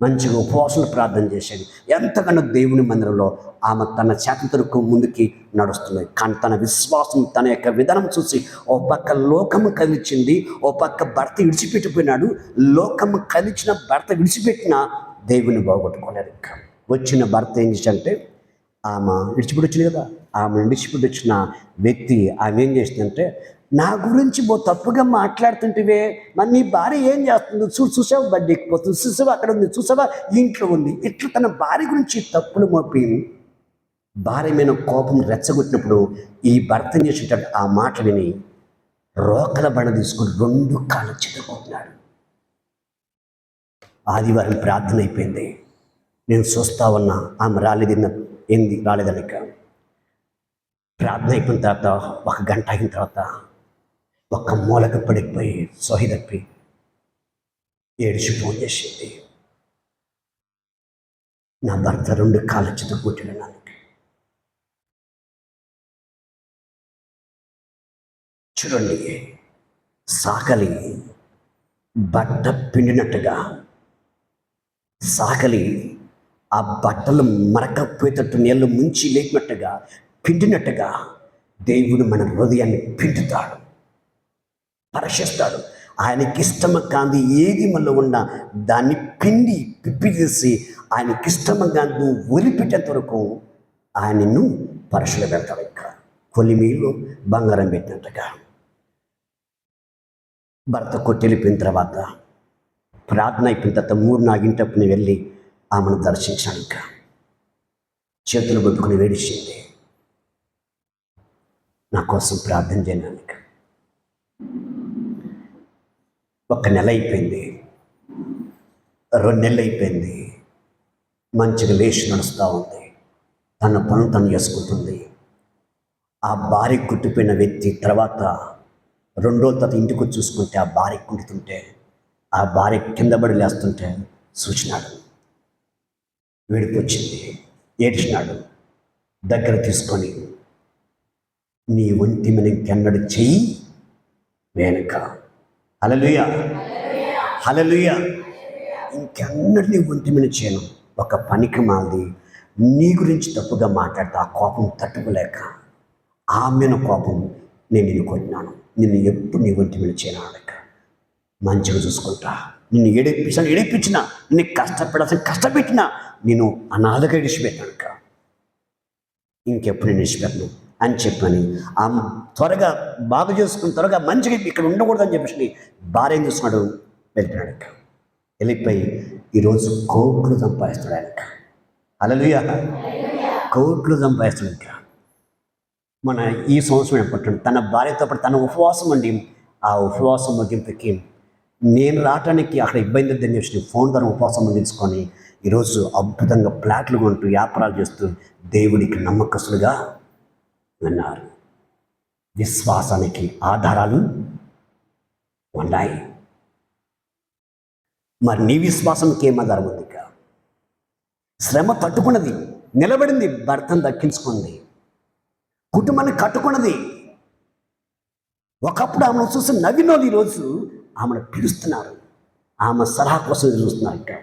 మంచిగా ఉపవాసాలు ప్రార్థన చేసేది. ఎంతగానో దేవుని మందిరంలో ఆమె తన చేతులకు ముందుకి నడుస్తుంది. కానీ తన విశ్వాసం, తన యొక్క విధానం చూసి ఓ పక్క లోకము కలిచింది, ఓ పక్క భర్త విడిచిపెట్టిపోయినాడు. లోకము కలిచిన భర్త విడిచిపెట్టిన దేవుని బాగొట్టుకోలేదు. వచ్చిన భర్త ఏం చేశాడంటే, ఆమె విడిచిపెట్టి వచ్చింది కదా, ఆమె విడిచిపెట్టి వచ్చిన వ్యక్తి ఆమె ఏం చేసిందంటే, నా గురించి తప్పుగా మాట్లాడుతుంటివే, మరి నీ భార్య ఏం చేస్తుంది చూసావా, బడ్డీ ఎక్కిపోతుంది చూసావా, అక్కడ ఉంది చూసావా, ఇంట్లో ఉంది. ఇట్లా తన భార్య గురించి తప్పులు మోపి భార్య మీద కోపం రెచ్చగొట్టినప్పుడు ఈ భర్త చేసేటట్టు ఆ మాట విని రోకల బండ తీసుకుని 2 కాళ్ళు చెదరగొట్టినాడు. ఆదివారం ప్రార్థన అయిపోయింది. నేను చూస్తా ఉన్నా ఆమె రాలేదనిక. ప్రార్థన అయిపోయిన తర్వాత 1 గంట అయిన తర్వాత ఒక మూలక పడిపోయి సోహి తప్పి ఏడిచి ఫోన్ చేసింది. నా భర్త 2 కాళ్ళు చెదరగొట్టాడు నాకు. చూడండి, సాకలి బట్ట పిండినట్టుగా, సాకలి ఆ బట్టలు మరకపోయేటట్టు నీళ్ళు ముంచి లేపినట్టుగా పిండినట్టుగా దేవుడు మన హృదయాన్ని పిండుతాడు, పరీక్షిస్తాడు. ఆయనకిష్టమ కాంది ఏది మనలో ఉన్న దాన్ని పిండి పిప్పి చేసి ఆయనకిష్టమ కాంతి వదిలిపెట్టేంత వరకు ఆయనను పరీక్షలు పెడతాడు. ఇంకా కొలిమీలు బంగారం పెట్టినట్టుగా భర్త కొట్టెళ్ళిపోయిన తర్వాత ప్రార్థన అయిపోయిన తర్వాత 3-4 వెళ్ళి ఆమెను దర్శించాను. ఇంకా చేతులు పట్టుకుని వేడిచింది, నా కోసం ప్రార్థన చేయడానికి. 1 నెల అయిపోయింది, 2 నెలలు అయిపోయింది. మంచిగా లేచి నడుస్తూ ఉంది, తన పనులు తను చేసుకుంటుంది. ఆ భార్య కుట్టిపోయిన వ్యక్తి తర్వాత 2 రోజుల తర్వాత ఇంటికి వచ్చి చూసుకుంటే ఆ భార్య కుట్టుతుంటే, ఆ భార్య కింద పడి లేస్తుంటే చూసినాడు. వేడికొచ్చింది, ఏడ్చినాడు. దగ్గర తీసుకొని, నీ ఒంటి మీద ఇంకెన్నడు చెయ్యి వెనక, హల్లెలూయా హల్లెలూయా, ఇంకెన్నడు నీ ఒంటి మీద చేయను. ఒక పనికి మాలిది నీ గురించి తప్పుగా మాట్లాడితే ఆ కోపం తట్టుకోలేక ఆమెను కోపం, నేను నిన్ను కొట్టినాను, నిన్ను ఎప్పుడు నీ ఒంటి మీద చేయను అనక, మంచిగా చూసుకుంటా, నిన్ను ఏడిపించిన, నిన్ను కష్టపెట్టినా నేను అనాథగా విడిచిపెట్టానుక, ఇంకెప్పుడు నేను విడిచిపెట్టను అని చెప్పని ఆమె త్వరగా బాగు చేసుకుని త్వరగా మంచిగా ఇక్కడ ఉండకూడదని చెప్పేసి భార్య ఏం చూస్తున్నాడు, వెళ్ళిపోయాడు. ఇక వెళ్ళిపోయి ఈరోజు కోట్లు సంపాదిస్తాడు ఆయనక. హల్లెలూయా, కోట్లు సంపాదిస్తాడు. ఇంకా మన ఈ సంవత్సరం పట్టండి తన భార్యతో పాటు తన ఉపవాసం అండి. ఆ ఉపవాసం ముగింపుకి నేను రావటానికి అక్కడ ఇబ్బంది వద్దని చెప్పి ఫోన్ ద్వారా ఉపవాసం ముగించుకొని ఈరోజు అద్భుతంగా ఫ్లాట్లు కొంటూ వ్యాపారాలు చేస్తూ దేవుడికి నమ్మకస్తులుగా ఉన్నారు. విశ్వాసానికి ఆధారాలు ఉన్నాయి. మరి నీ విశ్వాసానికి ఏం ఆధారం ఉంది? ఇక శ్రమ తట్టుకున్నది, నిలబడింది, భర్తను దక్కించుకుంది, కుటుంబాన్ని కట్టుకున్నది. ఒకప్పుడు ఆమెను చూసి నవ్వినోళ్ళు ఈరోజు ఆమెను పిలుస్తున్నారు, ఆమె సలహా కోసం చూస్తున్నారు. ఇంకా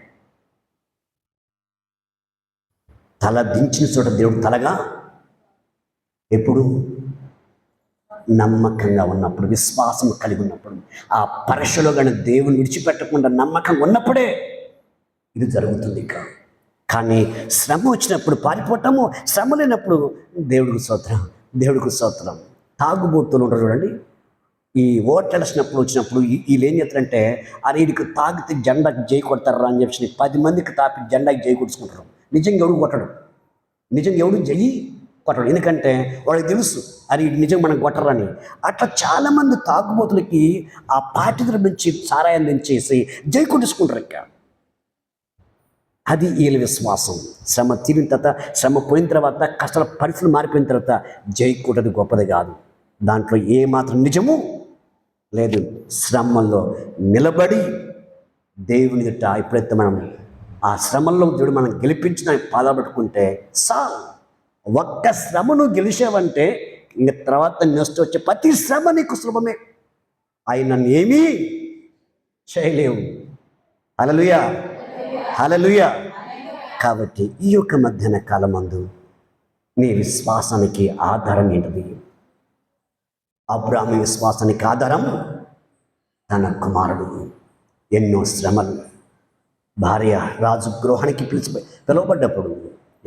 తల దించిన చోట దేవుడు తలగా ఎప్పుడు నమ్మకంగా ఉన్నప్పుడు, విశ్వాసం కలిగి ఉన్నప్పుడు, ఆ పరీక్షలో కానీ దేవుని విడిచిపెట్టకుండా నమ్మకంగా ఉన్నప్పుడే ఇది జరుగుతుంది. కానీ శ్రమ వచ్చినప్పుడు పారిపోవటము, శ్రమ లేనప్పుడు దేవుడికి స్తోత్రం, దేవుడికి స్తోత్రం. తాగుబోతులు ఉంటారు చూడండి, ఈ ఓట్లు వచ్చినప్పుడు వీళ్ళు ఏం చేస్తారంటే, అది వీడికి తాగితే జెండాకి జై కొడతారా అని చెప్పి 10 మందికి తాపి జెండాకి జై కొట్టుకుంటారు. నిజంగా ఎవడు కొట్టడు, నిజంగా ఎవడు జై కొట్టడు. ఎందుకంటే వాళ్ళకి తెలుసు అది నిజంగా మనం కొట్టరని. అట్లా చాలామంది తాగుబోతులకి ఆ పార్టీ నుంచి సారాయం దించేసి జై కొట్టుకుంటారు. ఇంకా అది వీళ్ళ విశ్వాసం. శ్రమ తీరిన తర్వాత, శ్రమ పోయిన తర్వాత, కష్టాల పరిస్థితులు మారిపోయిన తర్వాత జైకూటది గొప్పది కాదు. దాంట్లో ఏమాత్రం నిజము లేదు. శ్రమల్లో నిలబడి దేవుని ఎదుట ఎప్పుడైతే మనం ఆ శ్రమల్లో దేవుడు మనం గెలిపించిన పాల్పట్టుకుంటే చాలు. ఒక్క శ్రమను గెలిచావంటే ఇంక తర్వాత నెక్స్ట్ వచ్చే ప్రతి శ్రమ నీకు సులభమే. ఆయన నన్ను ఏమీ చేయలేవు. హల్లెలూయా, హల్లెలూయా. కాబట్టి ఈ యొక్క మధ్యాహ్న కాలమందు నీ విశ్వాసానికి ఆధారం ఏంటిది? అబ్రాహాము విశ్వాసానికి ఆధారం తన కుమారుడు. ఎన్నో శ్రమలు, భార్య రాజు గృహానికి పిలువబడ్డప్పుడు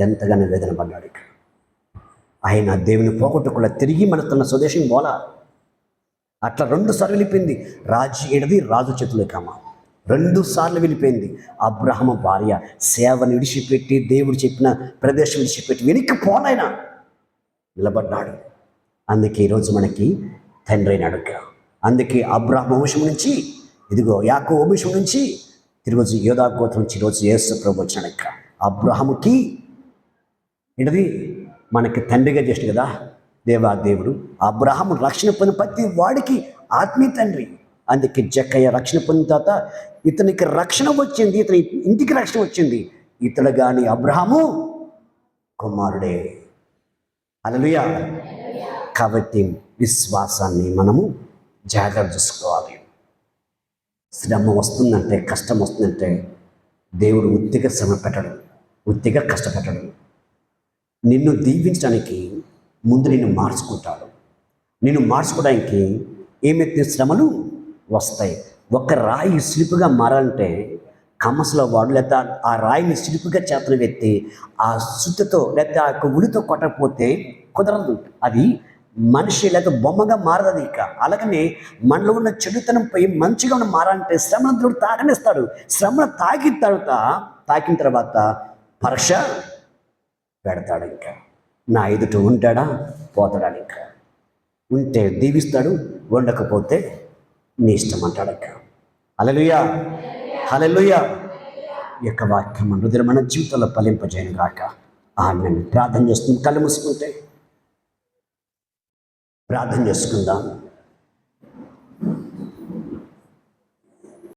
ఎంతగానో వేదన పడ్డాడు. ఆయన దేవుని పోగొట్టకుండా తిరిగి మన తన స్వదేశం పోలా. అట్లా 2 సార్లు వెళ్ళిపోయింది. రాజు ఏడది రాజు చేతులు కామ 2 సార్లు వెళ్ళిపోయింది. అబ్రాహాము భార్య సేవను విడిచిపెట్టి, దేవుడు చెప్పిన ప్రదేశం విడిచిపెట్టి వెనక్కి పోనైనా నిలబడ్డాడు. అందుకే ఈరోజు మనకి తండ్రి అయినాడు. అందుకే అబ్రాహాము వంశం నుంచి, ఇదిగో యాకోబు వంశం నుంచి, ఈరోజు యోధా గోత్రం నుంచి ఈరోజు యేసు ప్రభు వచ్చినాడు. అబ్రాహాముకి ఏంటది మనకి తండ్రిగా చేసిన కదా దేవుడు. అబ్రాహాము రక్షణ పొందిన ప్రతి వాడికి ఆత్మీయ తండ్రి. అందుకే జక్కయ్య రక్షణ పొందిన తర్వాత ఇతనికి రక్షణ వచ్చింది, ఇతని ఇంటికి రక్షణ వచ్చింది. ఇతడు కానీ అబ్రాహాము కుమారుడే. హల్లెలూయా. కాబట్టి విశ్వాసాన్ని మనము జాగ్రత్త చూసుకోవాలి. శ్రమ వస్తుందంటే, కష్టం వస్తుందంటే దేవుడు ఉత్తిగా శ్రమ పెట్టడు, ఉత్తిగా కష్టపెట్టడు. నిన్ను దీవించడానికి ముందు నిన్ను మార్చుకుంటాడు. నిన్ను మార్చుకోవడానికి ఏమైతే శ్రమలు వస్తాయి. ఒక రాయి సిలుపుగా మారాలంటే కమ్మసలో వాడు లేదా ఆ రాయిని సిలుపుగా చేతను ఎత్తి ఆ సుత్తతో లేదా ఆ ఉలితో కొట్టకపోతే కుదరదు. అది మనిషి లేదా బొమ్మగా మారదు అది. ఇక అలాగనే మనలో ఉన్న చెడుతనం పోయి మంచిగా ఉన్న మారాలంటే శ్రమను దేవుడు తాగనిస్తాడు. శ్రమను తాకిన తర్వాత పరీక్ష పెడతాడు. ఇంకా నా ఎదుట ఉంటాడా పోతాడా? ఇంకా ఉంటే దీవిస్తాడు, ఉండకపోతే నీ ఇష్టం అంటాడు. ఇంకా హల్లెలూయా, హల్లెలూయా. ఈ యొక్క వాక్యం మన హృదయం మన జీవితంలో ఫలింపజేయను గాక. ఆమేన్. ప్రార్థన చేస్తుంది. కళ్ళు మూసుకుంటే ప్రార్థన చేసుకుందాం.